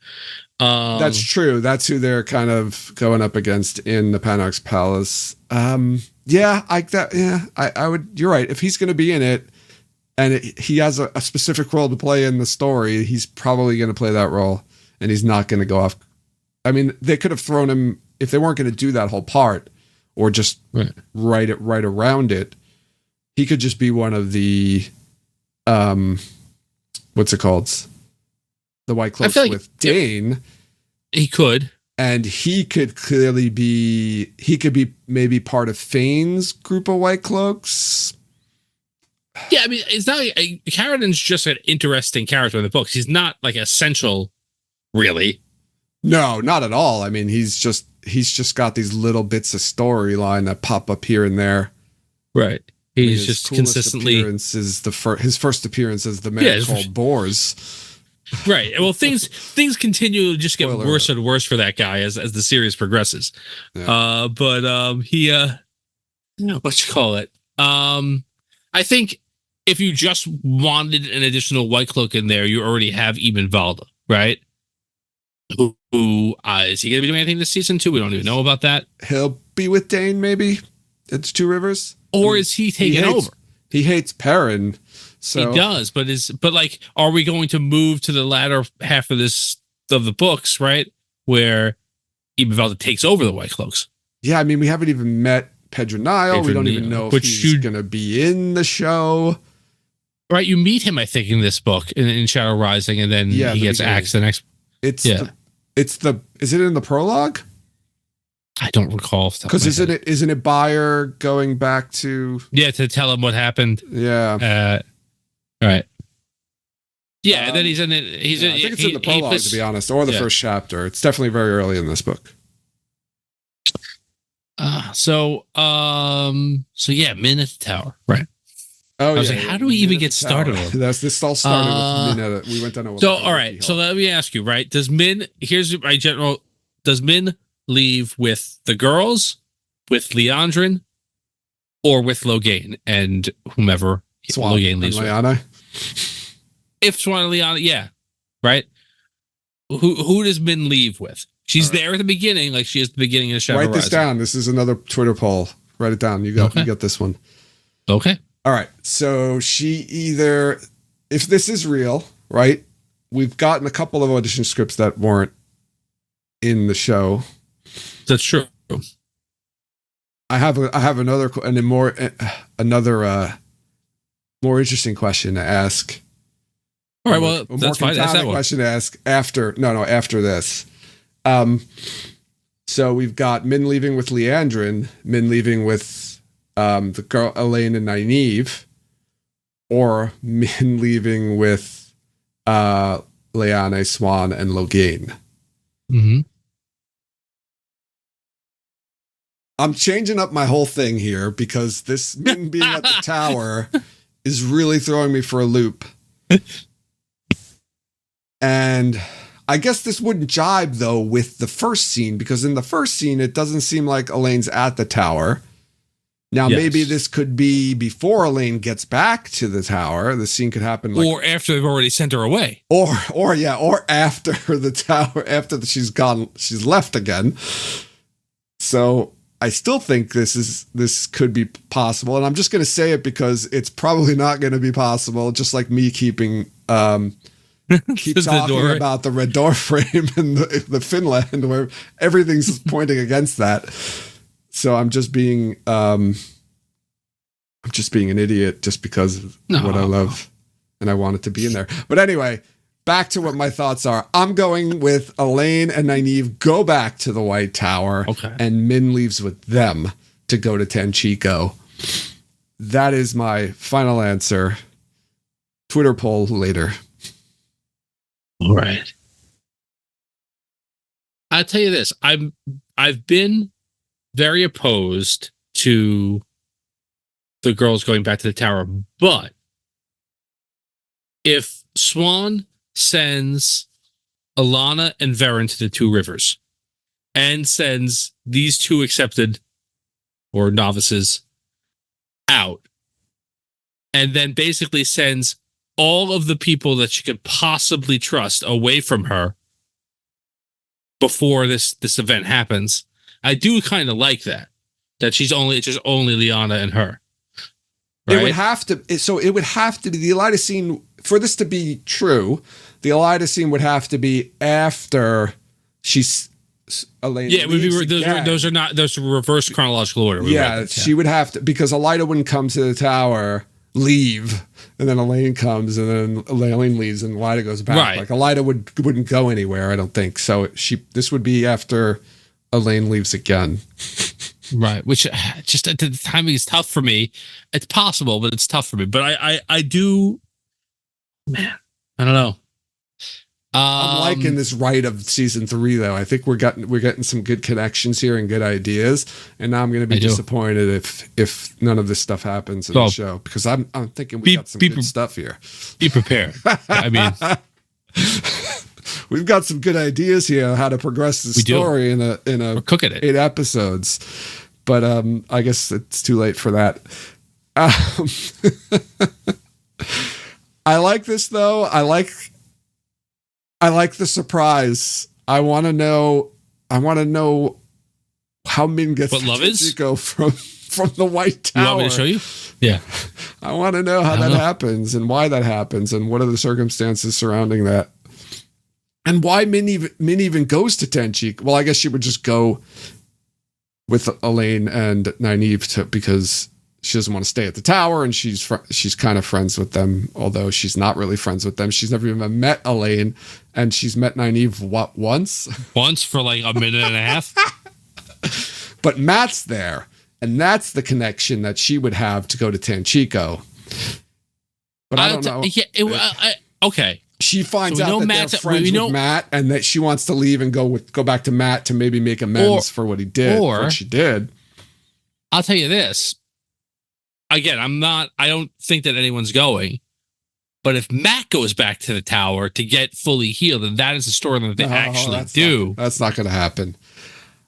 That's true. That's who they're kind of going up against in the Panarch's palace. I would. You're right. If he's going to be in it, and he has a specific role to play in the story, he's probably going to play that role, and he's not going to go off. I mean, they could have thrown him if they weren't going to do that whole part, or just write it right around it. He could just be one of the, what's it called? The White Cloaks with Dane. He could. And he could clearly be, maybe part of Fane's group of White Cloaks. Yeah, I mean, it's not Carradine's just an interesting character in the books. He's not like essential, really. No, not at all. I mean, he's just got these little bits of storyline that pop up here and there. Right. He's just consistently. His first appearance as the man called Bors. Right. Well, things continue to just get worse and worse for that guy as the series progresses. Yeah. He what you call it? I think if you just wanted an additional White Cloak in there, you already have Ibn Valda, right? Who is he going to be doing anything this season too? We don't even know about that. He'll be with Dane, maybe. It's Two Rivers, or is he taking over? He hates Perrin. So. He does, but are we going to move to the latter half of the books, right? Where Ibn Valda takes over the White Cloaks. Yeah, I mean, we haven't even met Pedronile. We don't even know if he's going to be in the show. Right, you meet him, I think, in this book in Shadow Rising, and then he gets axed the next. Is it in the prologue? I don't recall. Because isn't it Bayer going back to to tell him what happened? Yeah. Right. Yeah, and then he's in it. I think it's in the prologue, to be honest, or the first chapter. It's definitely very early in this book. So yeah, Min at the tower, right? Oh, I was like, how do we even get started on this all started with Min. We went down. So all right, so let me ask you, right? Does Min? Here's my general. Does Min leave with the girls, with Leandrin, or with Logain and whomever Swan Logain leaves with? If Swan and Liana, yeah, right. Who does Min leave with? She's there at the beginning, like she is at the beginning of Shadow Write Rising. this down. This is another Twitter poll. Write it down. You got this one. Okay. All right. So she either, if this is real, right? We've gotten a couple of audition scripts that weren't in the show. That's true. I have another and a more interesting question to ask. All right. Well, that's fine. That's that one. Question to ask after this. So we've got Min leaving with Leandrin, Min leaving with the girl Elaine and Nynaeve, or Min leaving with Leane, Swan, and Logain. Mm-hmm. I'm changing up my whole thing here because this Min being at the tower is really throwing me for a loop. And I guess this wouldn't jibe, though, with the first scene, because in the first scene, it doesn't seem like Elaine's at the tower. Now, maybe this could be before Elaine gets back to the tower. The scene could happen or after they've already sent her away. Or after the tower, after she's gone, she's left again. So I still think this could be possible. And I'm just going to say it because it's probably not going to be possible, just like me keep talking about the red door frame and the Finland, where everything's pointing against that. So I'm just being an idiot just because of what I love and I want it to be in there. But anyway, back to what my thoughts are. I'm going with Elaine and Nynaeve go back to the White Tower, and Min leaves with them to go to Tanchico. That is my final answer. Twitter poll later. All right. I'll tell you this. I've been very opposed to the girls going back to the tower, but if Swan sends Alana and Varen to the Two Rivers and sends these two accepted or novices out, and then basically sends all of the people that she could possibly trust away from her before this event happens, I do kind of like that. That it's just only Liana and her. Right? It would have to be the Elaida scene for this to be true. The Elaida scene would have to be after she's Elaine. Yeah, it would be those are reverse chronological order. Yeah, she would have to, because Elaida wouldn't come to the tower, leave, and then Elaine comes, and then Elaine leaves, and Elaida goes back. Right. Like Elaida wouldn't go anywhere, I don't think. So this would be after Elaine leaves again. Right, which just at the timing is tough for me. It's possible, but it's tough for me. But I do, man, I don't know. I'm liking this right of season 3, though. I think we're getting some good connections here and good ideas. And now I'm going to be disappointed if none of this stuff happens in the show, because I'm thinking we got some good stuff here. Be prepared. I mean, we've got some good ideas here on how to progress the story in a we're cooking it. 8 episodes. But I guess it's too late for that. I like this, though. I like the surprise. I want to know how Min gets what love is go from the White Tower. You want me to show you? Yeah. I want to know how that happens and why that happens and what are the circumstances surrounding that. And why Min even goes to Tenchi. Well, I guess she would just go with Elaine and Nynaeve because she doesn't want to stay at the tower, and she's kind of friends with them, although she's not really friends with them. She's never even met Elaine, and she's met Nynaeve once? Once for like a minute and a half. But Matt's there, and that's the connection that she would have to go to Tanchico. But I don't know. Yeah, okay. She finds So we out know that Matt's- they're friends we know- with Matt, and that she wants to leave and go back to Matt to maybe make amends for what he did, or- what she did. I'll tell you this. Again, I don't think that anyone's going. But if Matt goes back to the tower to get fully healed, then that is the story that they actually do. That's not going to happen.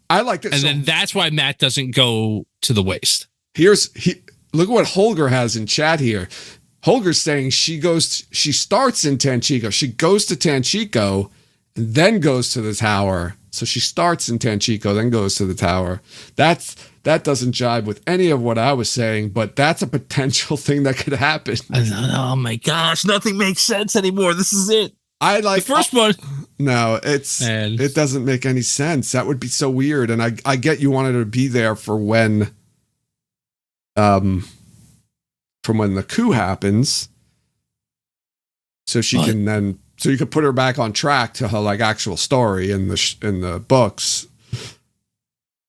I like that. And then that's why Matt doesn't go to the waste. Look at what Holger has in chat here. Holger's saying she starts in Tanchico. She goes to Tanchico and then goes to the tower. So she starts in Tanchico, then goes to the tower. That doesn't jive with any of what I was saying, but that's a potential thing that could happen. Oh my gosh, nothing makes sense anymore. This is it. I like the first one. No, it doesn't make any sense. That would be so weird. And I get you wanted to be there for when from when the coup happens. So she can then you could put her back on track to her like actual story in the books.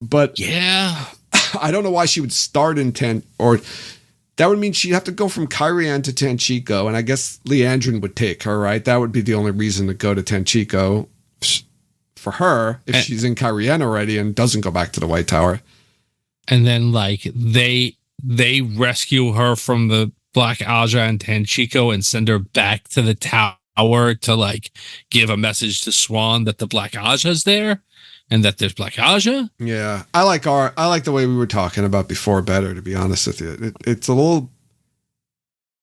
But yeah, I don't know why she would start in or that would mean she'd have to go from Kyrian to Tanchico, and I guess Leandrin would take her, right? That would be the only reason to go to Tanchico for her if she's in Kyrian already and doesn't go back to the White Tower. And then like they rescue her from the Black Aja and Tanchico and send her back to the tower to like give a message to Swan that the Black Aja is there. And that there's Black Aja? Yeah. I like the way we were talking about before better, to be honest with you. It's a little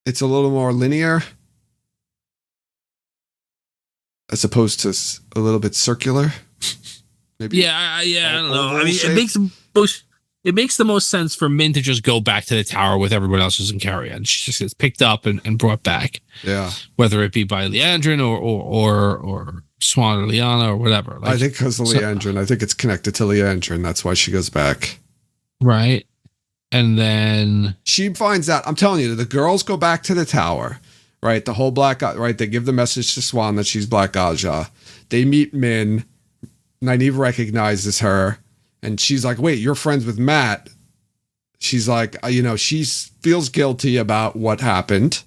more linear as opposed to a little bit circular. Maybe. Yeah, I don't know. I mean, it makes the most sense for Min to just go back to the tower with everyone else who's in Carrion. She just gets picked up and brought back. Yeah. Whether it be by Leandrin or Swan or Liana or whatever. Like, I think because of Leandrin. I think it's connected to Leandrin. That's why she goes back. Right. And then she finds out. I'm telling you, the girls go back to the tower, right? The whole right? They give the message to Swan that she's Black Aja. They meet Min. Nynaeve recognizes her. And she's like, wait, you're friends with Matt. She's like, she feels guilty about what happened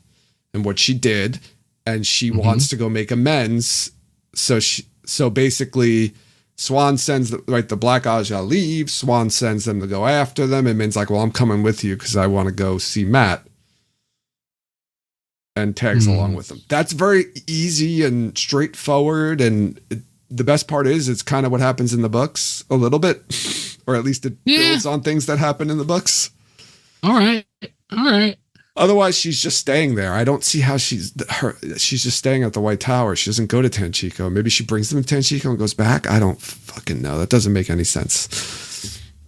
and what she did. And she wants to go make amends. So basically Swan sends the Black Aja leave. Swan sends them to go after them. And Min's like, well, I'm coming with you because I want to go see Matt. And tags along with them. That's very easy and straightforward. And the best part is it's kind of what happens in the books a little bit, or at least it builds on things that happen in the books. All right. Otherwise, she's just staying there. I don't see how she's just staying at the White Tower. She doesn't go to Tanchico. Maybe she brings them to Tanchico and goes back. I don't fucking know. That doesn't make any sense.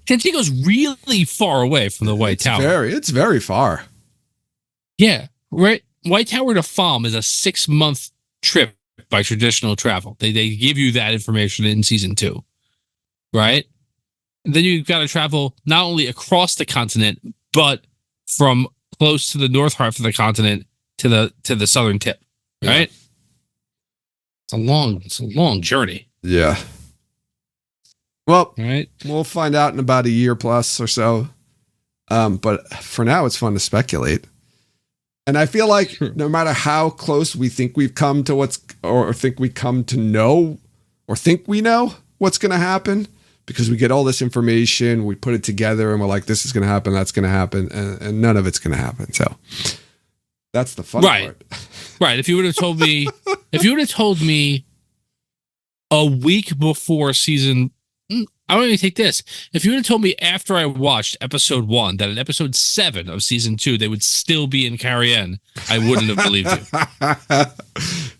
Tanchico's really far away from the White Tower. It's very far. Yeah, right. White Tower to Falm is a 6-month trip by traditional travel. They give you that information in season 2, right? And then you've got to travel not only across the continent, but from close to the north half of the continent to the southern tip, right? Yeah. It's a long journey. Yeah. Well, right. We'll find out in about a year plus or so. But for now, it's fun to speculate. And I feel like no matter how close we think we've come to think we come to know or think we know what's going to happen, because we get all this information, we put it together and we're like, this is going to happen, that's going to happen, and none of it's going to happen. So that's the fun part. Right. If you would have told me a week before season, I don't even take this. If you would have told me after I watched episode 1 that in episode 7 of season 2 they would still be in Carrion, I wouldn't have believed you.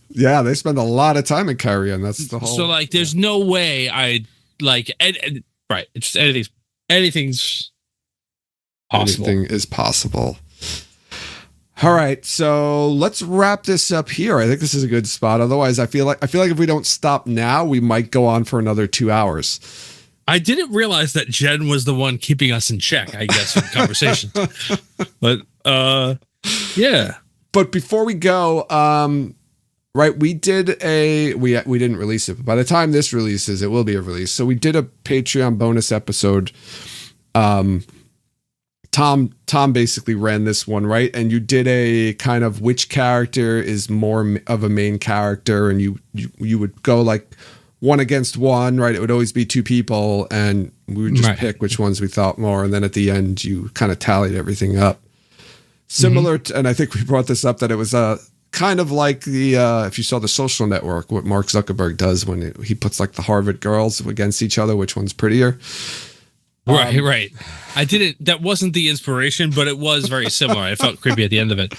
Yeah, they spend a lot of time in Carrion. That's the whole. So like, there's no way I like. Right, it's just anything's possible. Anything is possible. All right, so let's wrap this up here. I think this is a good spot. Otherwise, I feel like if we don't stop now, we might go on for another 2 hours. I didn't realize that Jen was the one keeping us in check, I guess, in conversation. But yeah. But before we go, right, we did we didn't release it, but by the time this releases, it will be a release. So we did a Patreon bonus episode Tom basically ran this one, right? And you did a kind of which character is more of a main character, and you would go like one against one, right? It would always be two people, and we would just pick which ones we thought more, and then at the end you kind of tallied everything up. Similar to, and I think we brought this up, that it was kind of like the if you saw The Social Network, what Mark Zuckerberg does when he puts like the Harvard girls against each other, which one's prettier. Right. I didn't. That wasn't the inspiration, but it was very similar. It felt creepy at the end of it.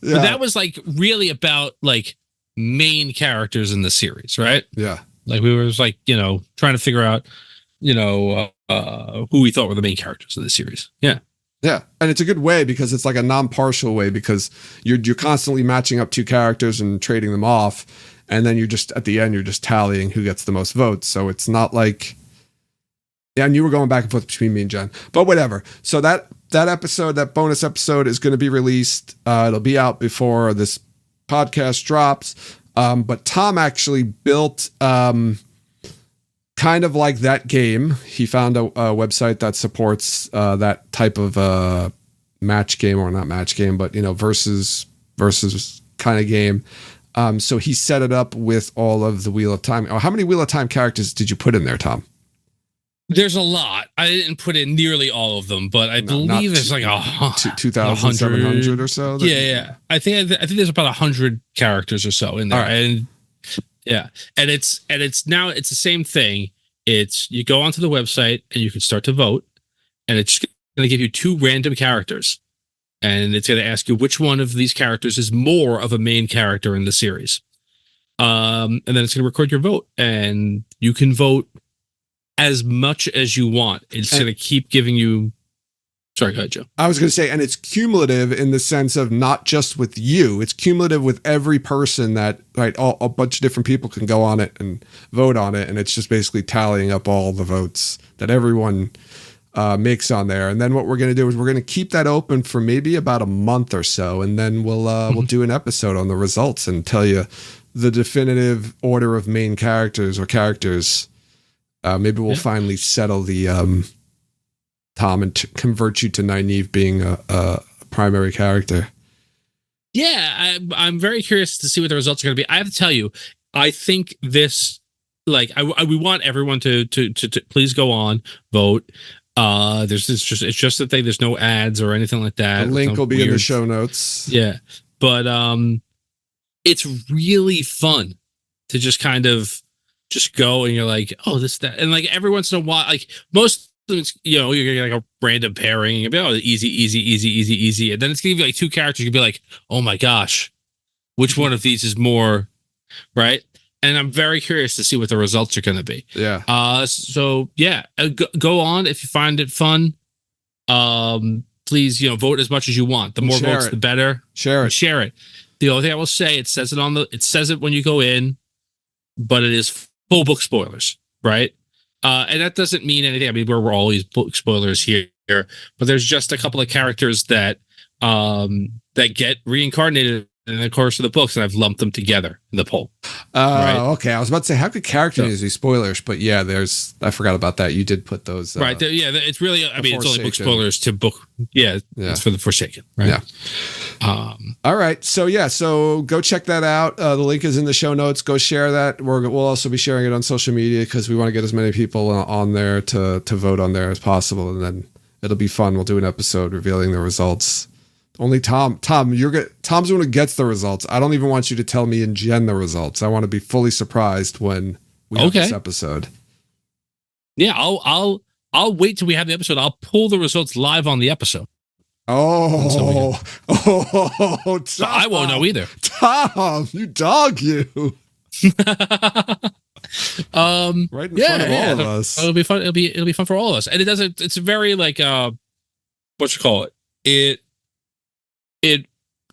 Yeah. But that was like really about like main characters in the series, right? Yeah. Like we were like, trying to figure out, who we thought were the main characters of the series. Yeah. Yeah, and it's a good way because it's like a non-partial way, because you're constantly matching up two characters and trading them off, and then you're just at the end you're just tallying who gets the most votes. So it's not like. Yeah, and you were going back and forth between me and Jen, but whatever. So that episode, that bonus episode, is going to be released. It'll be out before this podcast drops. But Tom actually built kind of like that game. He found a website that supports that type of match game, or not match game, but versus kind of game. So he set it up with all of the Wheel of Time. Oh, how many Wheel of Time characters did you put in there, Tom? There's a lot. I didn't put in nearly all of them, but I believe there's like 2,700 or so. Yeah. I think there's about 100 characters or so in there, right. And yeah, and it's now it's the same thing. It's you go onto the website and you can start to vote, and it's going to give you two random characters, and it's going to ask you which one of these characters is more of a main character in the series. And then it's going to record your vote, and you can vote as much as you want. It's going to keep giving you. Sorry, go ahead, Joe. I was going to say, and it's cumulative in the sense of not just with you. It's cumulative with every person that, right, a bunch of different people can go on it and vote on it. And it's just basically tallying up all the votes that everyone makes on there. And then what we're going to do is we're going to keep that open for maybe about a month or so. And then we'll do an episode on the results and tell you the definitive order of main characters or characters. Maybe we'll finally settle the Tom and convert you to Nynaeve being a primary character. Yeah, I'm very curious to see what the results are going to be. I have to tell you, I think this, like, we want everyone to please go on, vote. It's just a thing. There's no ads or anything like that. The link will be in the show notes. Yeah, but it's really fun to just kind of just go and you're like, oh, that, and like every once in a while, like most of them, you're getting like a random pairing. You'll be easy, and then it's gonna be like two characters. You'll be like, oh my gosh, which one of these is more right? And I'm very curious to see what the results are going to be. Yeah. So yeah, go on if you find it fun. Please, vote as much as you want. The more votes, the better. Share it. The only thing I will say, it says it when you go in, but it is full book spoilers, right? And that doesn't mean anything. I mean, we're always book spoilers here, but there's just a couple of characters that get reincarnated in the course of the books, and I've lumped them together in the poll. Right? Okay. I was about to say, how could character news be spoilers? But yeah, I forgot about that. You did put those. Right. It's really, I mean, it's only book spoilers to book. Yeah. It's for the Forsaken. Right. Yeah. All right. So go check that out. The link is in the show notes. Go share that. We'll also be sharing it on social media because we want to get as many people on there to vote on there as possible. And then it'll be fun. We'll do an episode revealing the results. Only Tom's the one who gets the results. I don't even want you to tell me and Jen the results. I want to be fully surprised when we have this episode. Yeah, I'll wait till we have the episode. I'll pull the results live on the episode. Tom. So I won't know either. Tom, you dog, you. Right in front of all of us. It'll be fun. It'll be fun for all of us. And it's very like what you call it. It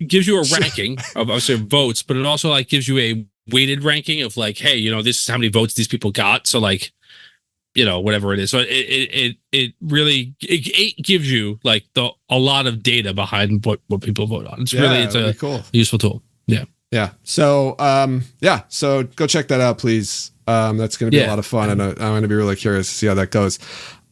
gives you a ranking of obviously votes, but it also like gives you a weighted ranking of like, hey, this is how many votes these people got. So like, whatever it is. So it really gives you like a lot of data behind what people vote on. It's a cool, useful tool. Yeah. Yeah. So so go check that out, please. That's going to be a lot of fun, and I'm going to be really curious to see how that goes.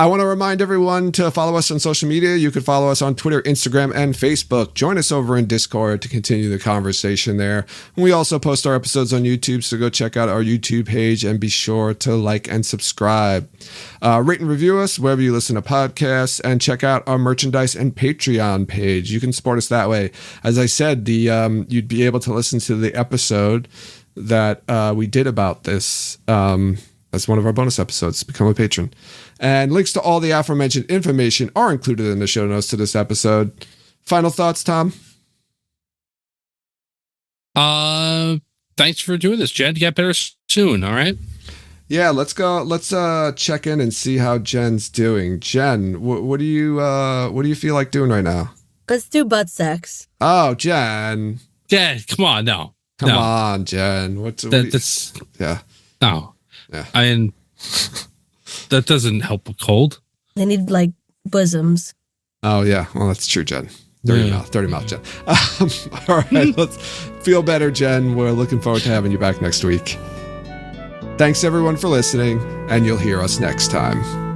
I want to remind everyone to follow us on social media. You can follow us on Twitter, Instagram, and Facebook. Join us over in Discord to continue the conversation there. We also post our episodes on YouTube, so go check out our YouTube page and be sure to like and subscribe. Rate and review us wherever you listen to podcasts, and check out our merchandise and Patreon page. You can support us that way. As I said, you'd be able to listen to the episode that we did about this as one of our bonus episodes. Become a patron. And links to all the aforementioned information are included in the show notes to this episode. Final thoughts, Tom? Thanks for doing this, Jen. Get better soon, all right? Yeah, let's go. Let's check in and see how Jen's doing. Jen, what do you feel like doing right now? Let's do butt sex. Oh, Jen. Jen, come on, no. Come on, Jen. That's yeah. No. Yeah. I mean, that doesn't help a cold. They need like bosoms. Oh yeah, well that's true, Jen. Dirty mouth, Jen. All right, let's feel better, Jen. We're looking forward to having you back next week. Thanks everyone for listening, and you'll hear us next time.